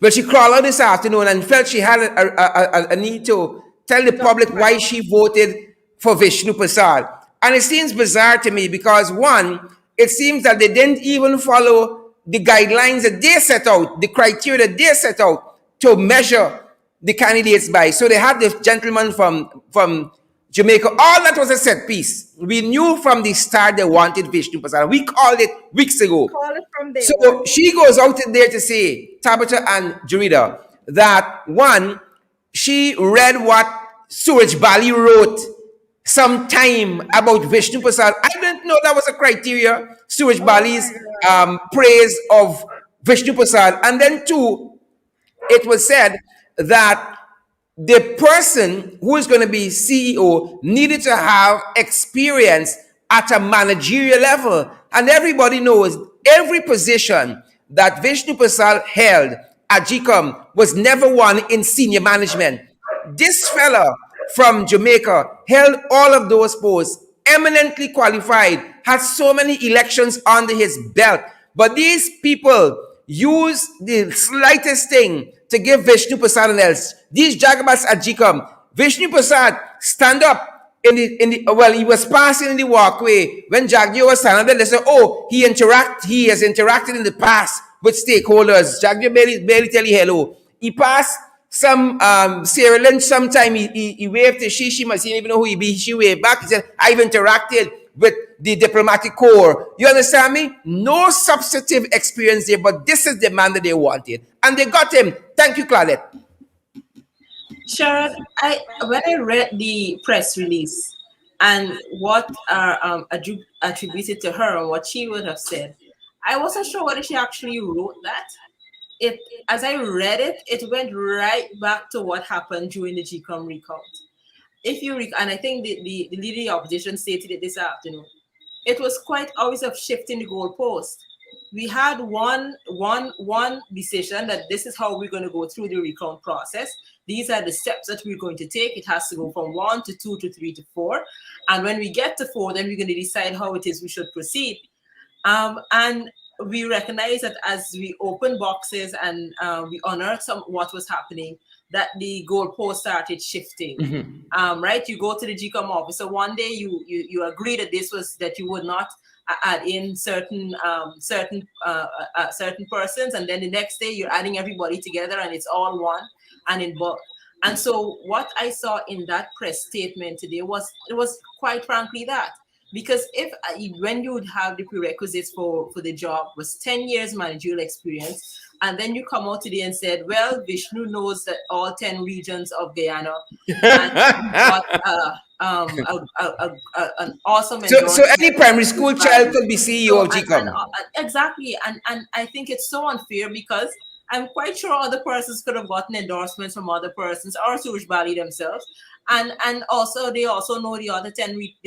But she called out this afternoon and felt she had a need to tell the public Justify. why she voted for Vishnu Prasad. And it seems bizarre to me because, one, it seems that they didn't even follow the guidelines that they set out, the criteria that they set out to measure the candidates by. So they had this gentleman from Jamaica. All that was a set piece. We knew from the start they wanted Vishnu Prasad. We called it weeks ago. Call it from day one. So she goes out there to say, Tabitha and Juretha, that one, she read what Suraj Bali wrote sometime about Vishnu Prasad. I didn't know that was a criteria, Suraj Oh Bali's my God. praise of Vishnu Prasad. And then two, it was said that the person who is going to be CEO needed to have experience at a managerial level. And everybody knows every position that Vishnu Prasad held at GECOM was never one in senior management. This fella from Jamaica held all of those posts, eminently qualified, had so many elections under his belt. But these people use the slightest thing to give Vishnu Prasad and else. These jagabats at GECOM, Vishnu Prasad stand up well, he was passing in the walkway when Jagyo was standing there. They said, "Oh, he has interacted in the past with stakeholders." Jagyo barely tell you hello. He passed some Sierra Lynch sometime. He waved to she must even know who he be. She waved back. He said, "I've interacted with the diplomatic corps." You understand me? No substantive experience there, but this is the man that they wanted. And they got him. Thank you, Claudette. Sharon, when I read the press release and what are attributed to her and what she would have said, I wasn't sure whether she actually wrote that. It As I read it, it went right back to what happened during the GCOM recount. If you and I think the leader of the opposition stated it this afternoon, it was quite always of shifting the goalpost. We had one decision that this is how we're going to go through the recount process. These are the steps that we're going to take. It has to go from 1 to 2 to 3 to 4. And when we get to 4, then we're going to decide how it is we should proceed. And we recognize that as we open boxes and we unearth what was happening, that the goalpost started shifting. Right? You go to the GCOM office. So one day you agree that that you would not add in certain persons, and then the next day you're adding everybody together, and it's all one and in bulk. And so what I saw in that press statement today was quite frankly that. Because when you would have the prerequisites for the job was 10 years managerial experience, and then you come out today and said, well, Vishnu knows that all 10 regions of Guyana, and got an awesome So endorsement. any primary school child could be CEO of So, GECOM. exactly, and I think it's so unfair because I'm quite sure other persons could have gotten endorsements from other persons or Suraj Bali themselves. And also they also know the other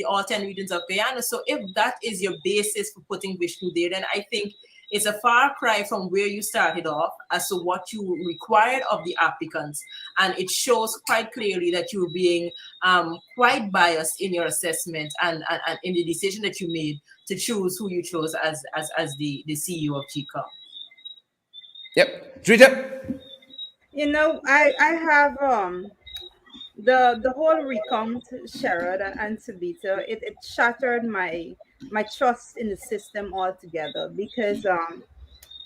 all 10 regions of Guyana. So if that is your basis for putting Vishnu there, then I think it's a far cry from where you started off as to what you required of the applicants. And it shows quite clearly that you're being quite biased in your assessment and in the decision that you made to choose who you chose as the CEO of GCOM. Yep. Juretha? I have the whole recount, Sherrod and Tabitha, it shattered my trust in the system altogether because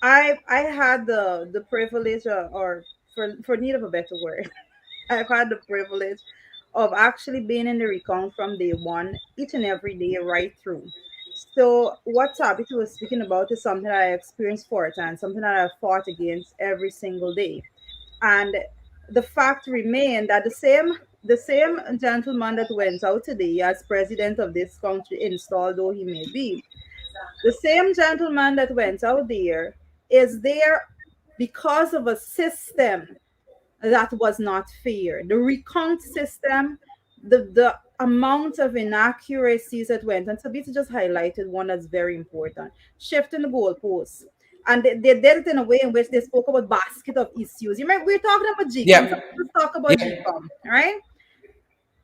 I had the privilege or for need of a better word, I've had the privilege of actually being in the recount from day one, each and every day, right through. So what Tabitha was speaking about is something that I experienced firsthand, something that I fought against every single day. And the fact remained that the same gentleman that went out today as president of this country, installed though he may be, the same gentleman that went out there is there because of a system that was not fair. The recount system, the amount of inaccuracies that went, and Tabitha just highlighted one that's very important: shifting the goalposts. And they did it in a way in which they spoke about basket of issues. You remember we're talking about GCOM, so Yep. let's talk about Yep. GCOM, all right?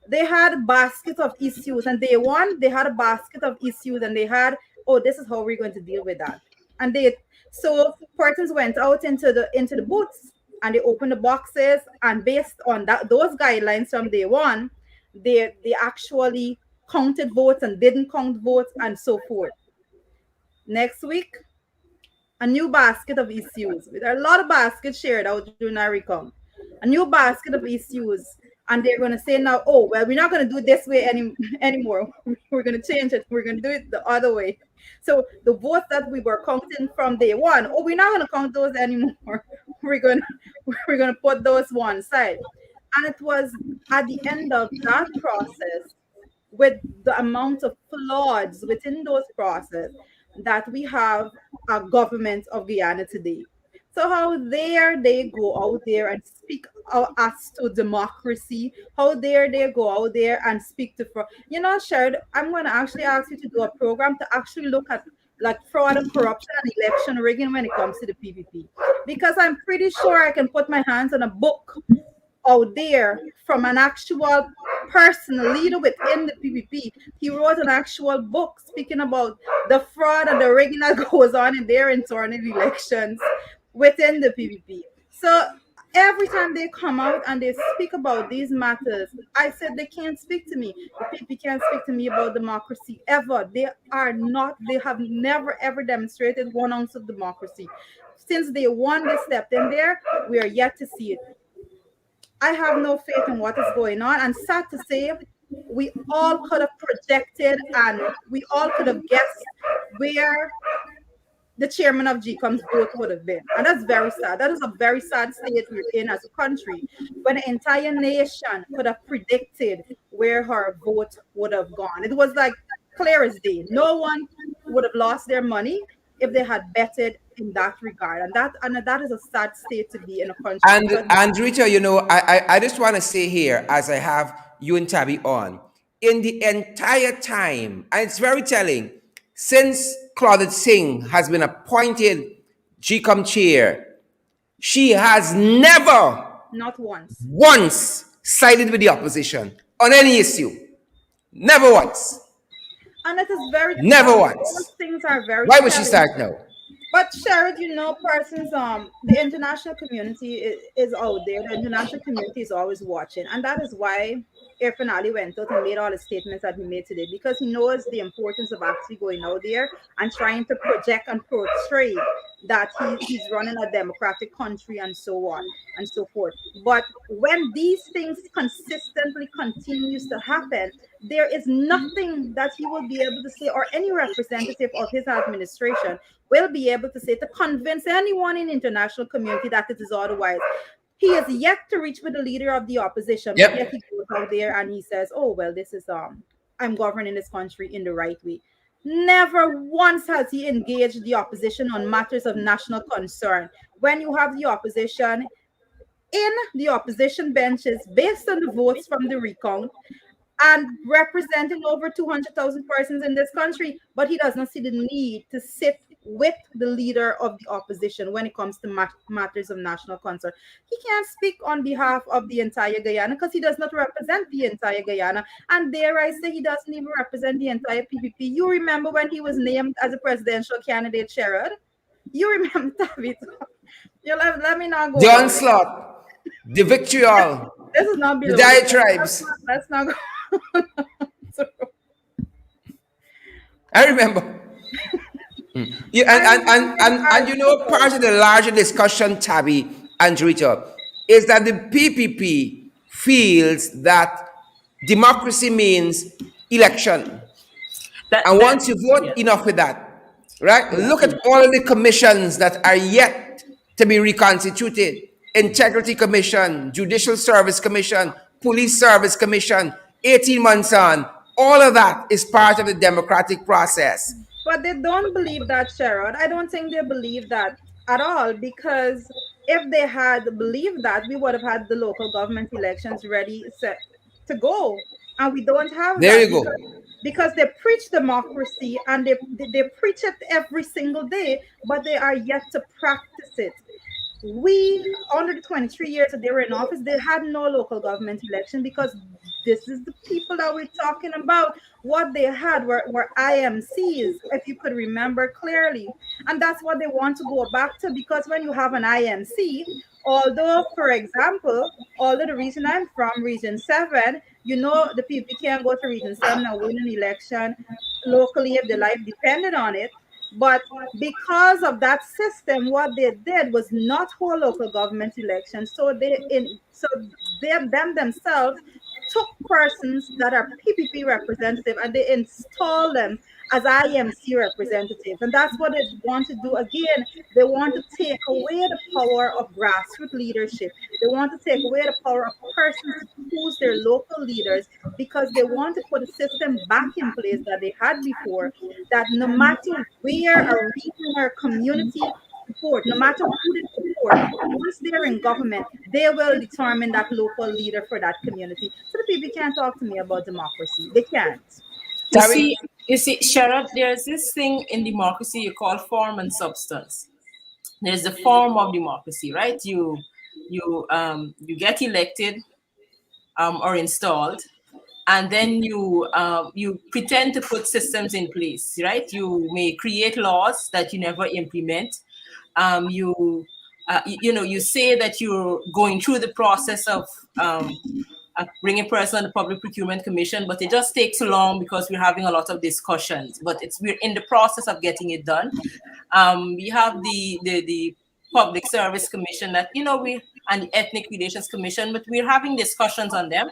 They had a basket of issues, and day one they had a basket of issues, and they had oh, this is how we're going to deal with that. And they so persons went out into the booths and they opened the boxes, and based on that those guidelines from day one, they actually counted votes and didn't count votes and so forth. Next week, a new basket of issues. There are a lot of baskets shared out during ARICOM. A new basket of issues. And they're going to say now, oh, well, we're not going to do it this way anymore. We're going to change it. We're going to do it the other way. So the votes that we were counting from day one, oh, we're not going to count those anymore. We're going to put those one side. And it was at the end of that process, with the amount of flaws within those process, that we have a government of Guyana today. So how dare they go out there and speak as to democracy? How dare they go out there and speak to fraud? You know, Sherrod, I'm going to actually ask you to do a program to actually look at like fraud and corruption and election rigging when it comes to the PPP, because I'm pretty sure I can put my hands on a book out there from an actual person, a leader within the PPP. He wrote an actual book speaking about the fraud and the rigging that goes on in their internal elections within the PPP. So every time they come out and they speak about these matters, I said they can't speak to me. The PPP can't speak to me about democracy ever. They are not, they have never ever demonstrated 1 ounce of democracy. Since they won, they stepped in there, we are yet to see it. I have no faith in what is going on. And sad to say, we all could have projected and we all could have guessed where the chairman of GECOM's vote would have been. And that's very sad. That is a very sad state we're in as a country, when the entire nation could have predicted where her vote would have gone. It was like clear as day. No one would have lost their money if they had betted in that regard. And that is a sad state to be in a country. And Rita, you know, I just want to say here, as I have you and Tabby on, in the entire time, and it's very telling, since Claudette Singh has been appointed GECOM chair, she has never, not once sided with the opposition on any issue. Never once. And it is very never once. Those things are very Why would she start now? But Sherrod, you know, persons, the international community is out there. The international community is always watching, and that is why Fernandes went out and made all the statements that he made today, because he knows the importance of actually going out there and trying to project and portray that he's running a democratic country and so on and so forth. But when these things consistently continues to happen, there is nothing that he will be able to say, or any representative of his administration will be able to say, to convince anyone in the international community that it is otherwise. He is yet to reach with the leader of the opposition, Yep. but yet he goes out there and he says, oh, well, this is I'm governing this country in the right way. Never once has he engaged the opposition on matters of national concern. When you have the opposition in the opposition benches based on the votes from the recount and representing over 200,000 persons in this country, but he does not see the need to sit with the leader of the opposition when it comes to matters of national concern. He can't speak on behalf of the entire Guyana because he does not represent the entire Guyana. And dare I say, he doesn't even represent the entire PPP. You remember when he was named as a presidential candidate, Sherrod? You remember, Tabitha? You let me not go. The onslaught, the vitriol, this is not the diatribes. Let's not go. I remember. Yeah, and you know, part of the larger discussion, Tabby and Juretha, is that the PPP feels that democracy means election. And once you vote, enough with that, right? Look at all of the commissions that are yet to be reconstituted. Integrity Commission, Judicial Service Commission, Police Service Commission, 18 months on. All of that is part of the democratic process. But they don't believe that, Sherrod. I don't think they believe that at all, because if they had believed that, we would have had the local government elections ready, set to go. And we don't have there that. You go. Because they preach democracy and they preach it every single day, but they are yet to practice it. We, under the 23 years that they were in office, they had no local government election because This is the people that we're talking about. What they had were IMCs, if you could remember clearly. And that's what they want to go back to, because when you have an IMC, although, for example, although the region I'm from, Region 7, you know, the people can't go to Region 7 and win an election locally if their life depended on it. But because of that system, what they did was not hold local government elections. So them themselves took persons that are PPP representative and they install them as IMC representatives. And that's what they want to do again. They want to take away the power of grassroots leadership. They want to take away the power of persons to choose their local leaders, because they want to put a system back in place that they had before, that no matter where a region or community support, no matter who they support, once they're in government, they will determine that local leader for that community. So the people can't talk to me about democracy. They can't. You see, Sharad, there's this thing in democracy you call form and substance. There's the form of democracy, right? You get elected or installed, and then you pretend to put systems in place, right? You may create laws that you never implement. You say that you're going through the process of bringing a person on the Public Procurement Commission, but it just takes long because we're having a lot of discussions. But we're in the process of getting it done. We have the Public Service Commission and the Ethnic Relations Commission, but we're having discussions on them.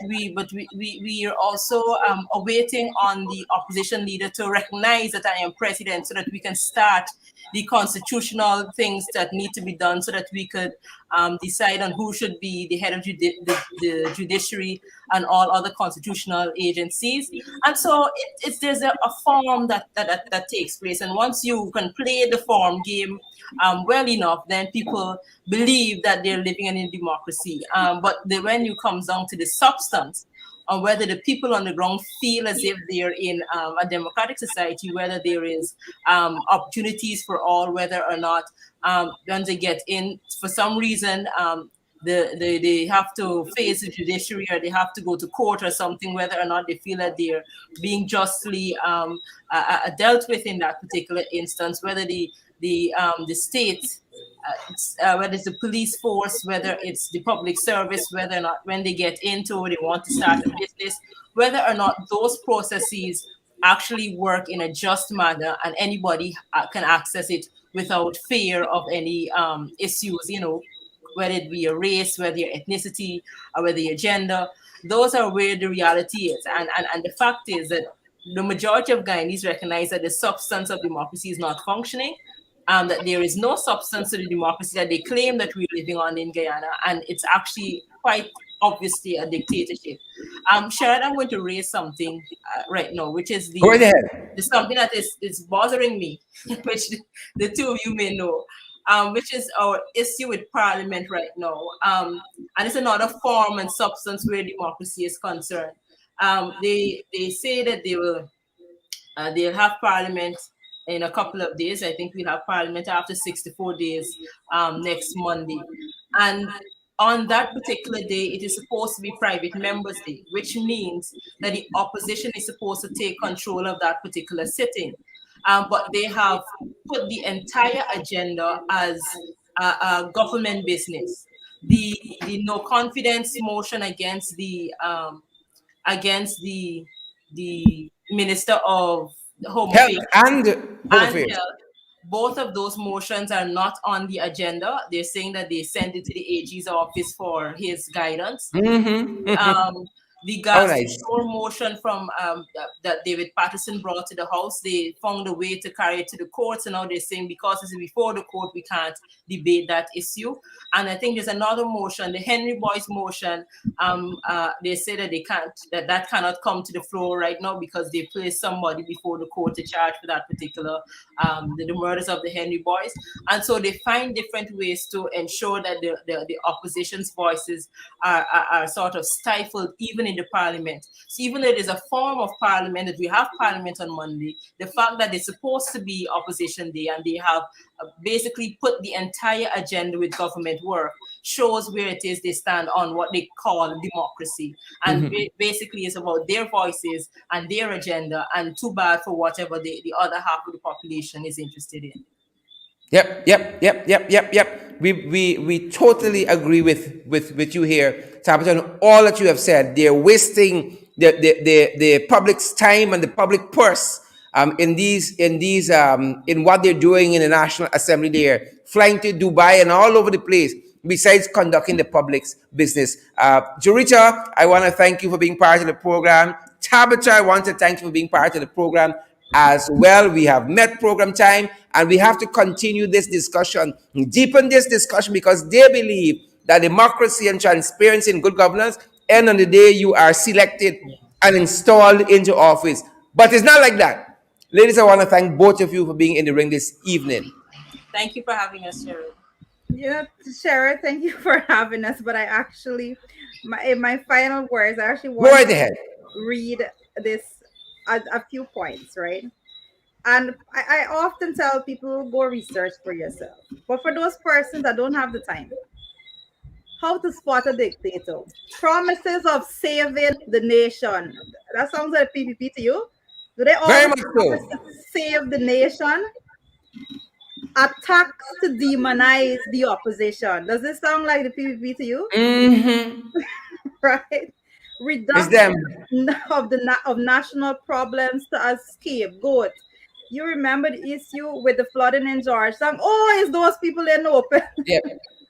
We are also awaiting on the opposition leader to recognize that I am president, so that we can start the constitutional things that need to be done, so that we could decide on who should be the head of the judiciary and all other constitutional agencies. And so there's a form that takes place. And once you can play the form game well enough, then people believe that they're living in a democracy. But when you come down to the substance, on whether the people on the ground feel as if they're in a democratic society, whether there is opportunities for all, whether or not when they get in, for some reason, they have to face the judiciary, or they have to go to court or something, whether or not they feel that they're being justly dealt with in that particular instance, whether the state, whether it's the police force, whether it's the public service, whether or not when they get into, they want to start a business, whether or not those processes actually work in a just manner and anybody can access it without fear of any issues, whether it be your race, whether your ethnicity, or whether your gender. Those are where the reality is. And the fact is that the majority of Guyanese recognize that the substance of democracy is not functioning, that there is no substance to the democracy that they claim that we're living on in Guyana, and it's actually quite obviously a dictatorship. Sharad, I'm going to raise something right now, which is Go ahead. something that is bothering me, which the two of you may know, which is our issue with Parliament right now. And it's another form and substance where democracy is concerned. They say that they'll have Parliament in a couple of days. I think we'll have Parliament after 64 days next Monday. And on that particular day, it is supposed to be Private Members' Day, which means that the opposition is supposed to take control of that particular sitting. But they have put the entire agenda as a government business. The no confidence motion against the Minister of Home Affairs and Home Affairs. Both of those motions are not on the agenda. They're saying that they sent it to the AG's office for his guidance. The gas store motion from that David Patterson brought to the House, they found a way to carry it to the courts, and now they're saying because it's before the court, we can't debate that issue. And I think there's another motion, the Henry Boyce motion. They say that they can't, that cannot come to the floor right now because they placed somebody before the court to charge for that particular the murders of the Henry Boyce. And so they find different ways to ensure that the opposition's voices are sort of stifled, even in the Parliament. So even though it is a form of Parliament, that we have Parliament on Monday, the fact that it's supposed to be Opposition Day and they have basically put the entire agenda with government work shows where it is they stand on what they call democracy. And basically it's about their voices and their agenda, and too bad for whatever the other half of the population is interested in. Yep. We totally agree with you here, Tabitha, and all that you have said. They're wasting the public's time and the public purse in what they're doing in the National Assembly there, flying to Dubai and all over the place, besides conducting the public's business. Juretha, I want to thank you for being part of the program. Tabitha, I want to thank you for being part of the program as well. We have met program time, and we have to continue this discussion, deepen this discussion, because they believe that democracy and transparency and good governance end on the day you are selected and installed into office. But it's not like that. Ladies, I want to thank both of you for being in the ring this evening. Thank you for having us, Sharon. Yeah, Sharon, thank you for having us. But I actually, my final words, I actually want Go right to ahead. read this a few points, right? And I often tell people, go research for yourself. But for those persons that don't have the time, how to spot a dictator. Promises of saving the nation. That sounds like PPP to you? Do they Very always much promise so. to save the nation? Attacks to demonize the opposition. Does this sound like the PPP to you? Right? It's them. Reduction of national problems to a scapegoat. You remember the issue with the flooding in Georgetown? Oh, it's those people in the open.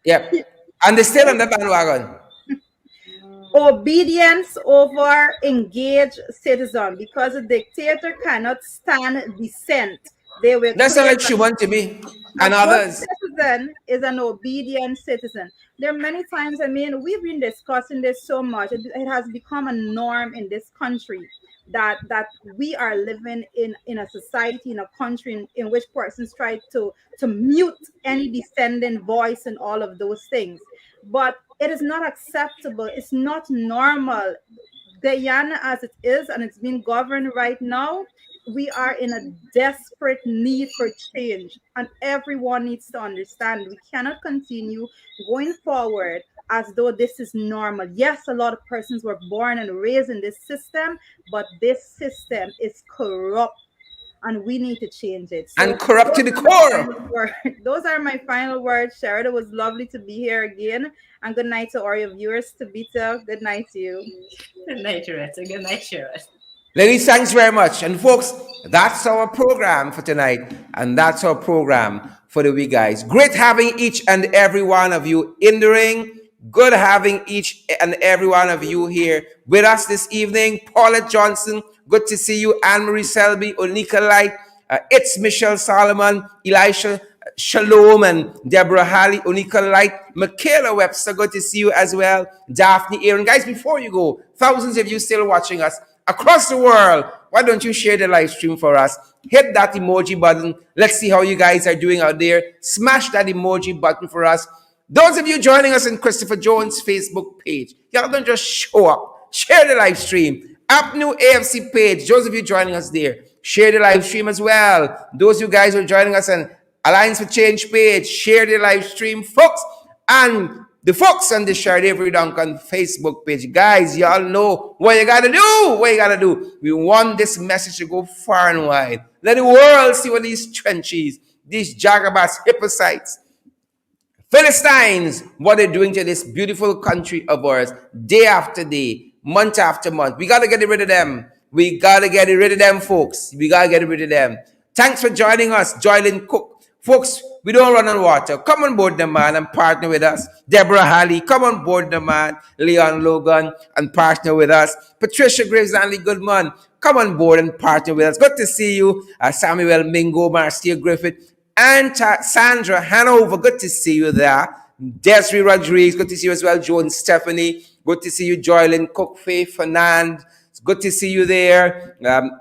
Yep. And they still on the bandwagon. Obedience over engaged citizen, because a dictator cannot stand dissent. They will That's not claim like Schumann to me a and good others. citizen is an obedient citizen. There are many times, I mean, we've been discussing this so much. It has become a norm in this country that we are living in a society, in a country in which persons try to mute any dissenting voice and all of those things. But it is not acceptable. It's not normal. Guyana as it is, and it's being governed right now, we are in a desperate need for change, and everyone needs to understand we cannot continue going forward as though this is normal. Yes, a lot of persons were born and raised in this system, but this system is corrupt and we need to change it. And So corrupt to the core. those are my final words. Sharon, it was lovely to be here again. And good night to all your viewers. Tabitha, good night to you. Good night, Juretha. Good night, Sharon. Ladies, thanks very much. And folks, that's our program for tonight. And that's our program for the week, guys. Great having each and every one of you in the ring. Good having each and every one of you here with us this evening. Paulette Johnson, good to see you. Anne-Marie Selby, Onika Light, it's Michelle Solomon, Elisha Shalom, and Deborah Halley, Onika Light, Michaela Webster, good to see you as well. Daphne Aaron. Guys, before you go, thousands of you still watching us across the world, why don't you share the live stream for us? Hit that emoji button. Let's see how you guys are doing out there. Smash that emoji button for us. Those of you joining us in Christopher Jones' Facebook page, y'all don't just show up. Share the live stream. Up New AFC page, those of you joining us there, share the live stream as well. Those of you guys who are joining us on Alliance for Change page, share the live stream, folks. And the folks on the Shard Avery Duncan Facebook page, guys, y'all know what you gotta do. What you gotta do. We want this message to go far and wide. Let the world see what these trenches, these jagabats, hypocrites, Philistines, what they're doing to this beautiful country of ours, day after day, month after month. We gotta get rid of them. We gotta get rid of them, folks. We gotta get rid of them. Thanks for joining us, Joylyn Cook. Folks, we don't run on water. Come on board the man and partner with us. Deborah Halley, come on board the man. Leon Logan, and partner with us. Patricia Graves and Lee Goodman, come on board and partner with us. Good to see you. Samuel Mingo, Marcia Griffith, and Sandra Hanover, good to see you there. Desiree Rodriguez, good to see you as well. Joan Stephanie, good to see you. Joylyn Cook, Faith Fernand, good to see you there.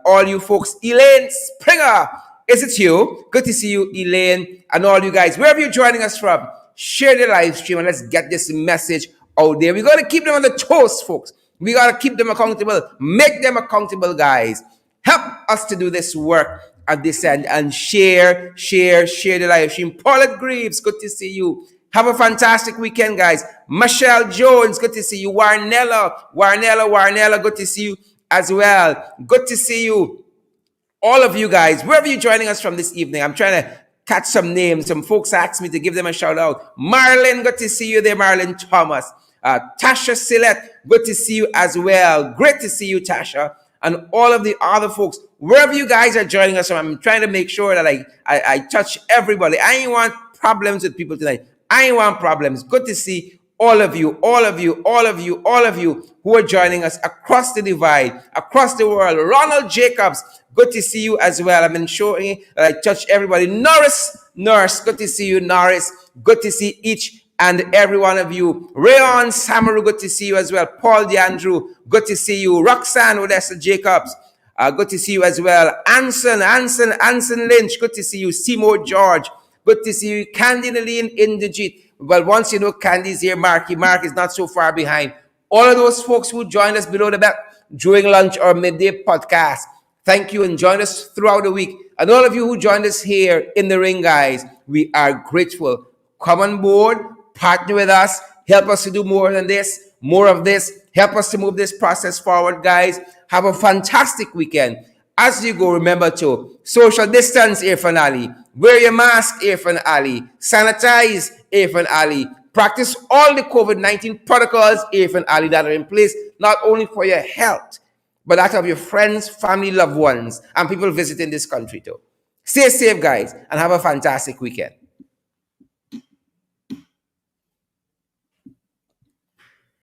All you folks, Elaine Springer, is it you? Good to see you, Elaine, and all you guys. Wherever you're joining us from, share the live stream and let's get this message out there. We got to keep them on the toes, folks. We got to keep them accountable. Make them accountable, guys. Help us to do this work at this end and share the live stream. Paulette Greaves, good to see you. Have a fantastic weekend, guys. Michelle Jones, good to see you. Warnella, good to see you as well. Good to see you, all of you guys, wherever you're joining us from this evening. I'm trying to catch some names. Some folks asked me to give them a shout out. Marlon, good to see you there, Marlon Thomas. Tasha Sillett, good to see you as well. Great to see you, Tasha. And all of the other folks, wherever you guys are joining us from, I'm trying to make sure that I touch everybody. I ain't want problems with people tonight. I ain't want problems. Good to see all of you who are joining us across the divide, across the world. Ronald Jacobs, good to see you as well. I've been showing that I touch everybody. Nurse, good to see you, Norris. Good to see each and every one of you. Rayon Samaru, good to see you as well. Paul DeAndrew, good to see you. Roxanne Odessa Jacobs, good to see you as well. Anson Lynch, good to see you. Seymour George, good to see you. Candy Naline Indigit. Well, once you know Candy's here, Mark is not so far behind. All of those folks who joined us below the belt during lunch or midday podcast, thank you and join us throughout the week. And all of you who joined us here in the ring, guys, we are grateful. Come on board, partner with us, help us to do more of this, help us to move this process forward, guys. Have a fantastic weekend. As you go, remember to social distance, Irfan Ali. Wear your mask, Irfan Ali. Sanitize, Irfan Ali. Practice all the COVID-19 protocols, Irfan Ali, that are in place, not only for your health, but that of your friends, family, loved ones, and people visiting this country too. Stay safe, guys, and have a fantastic weekend.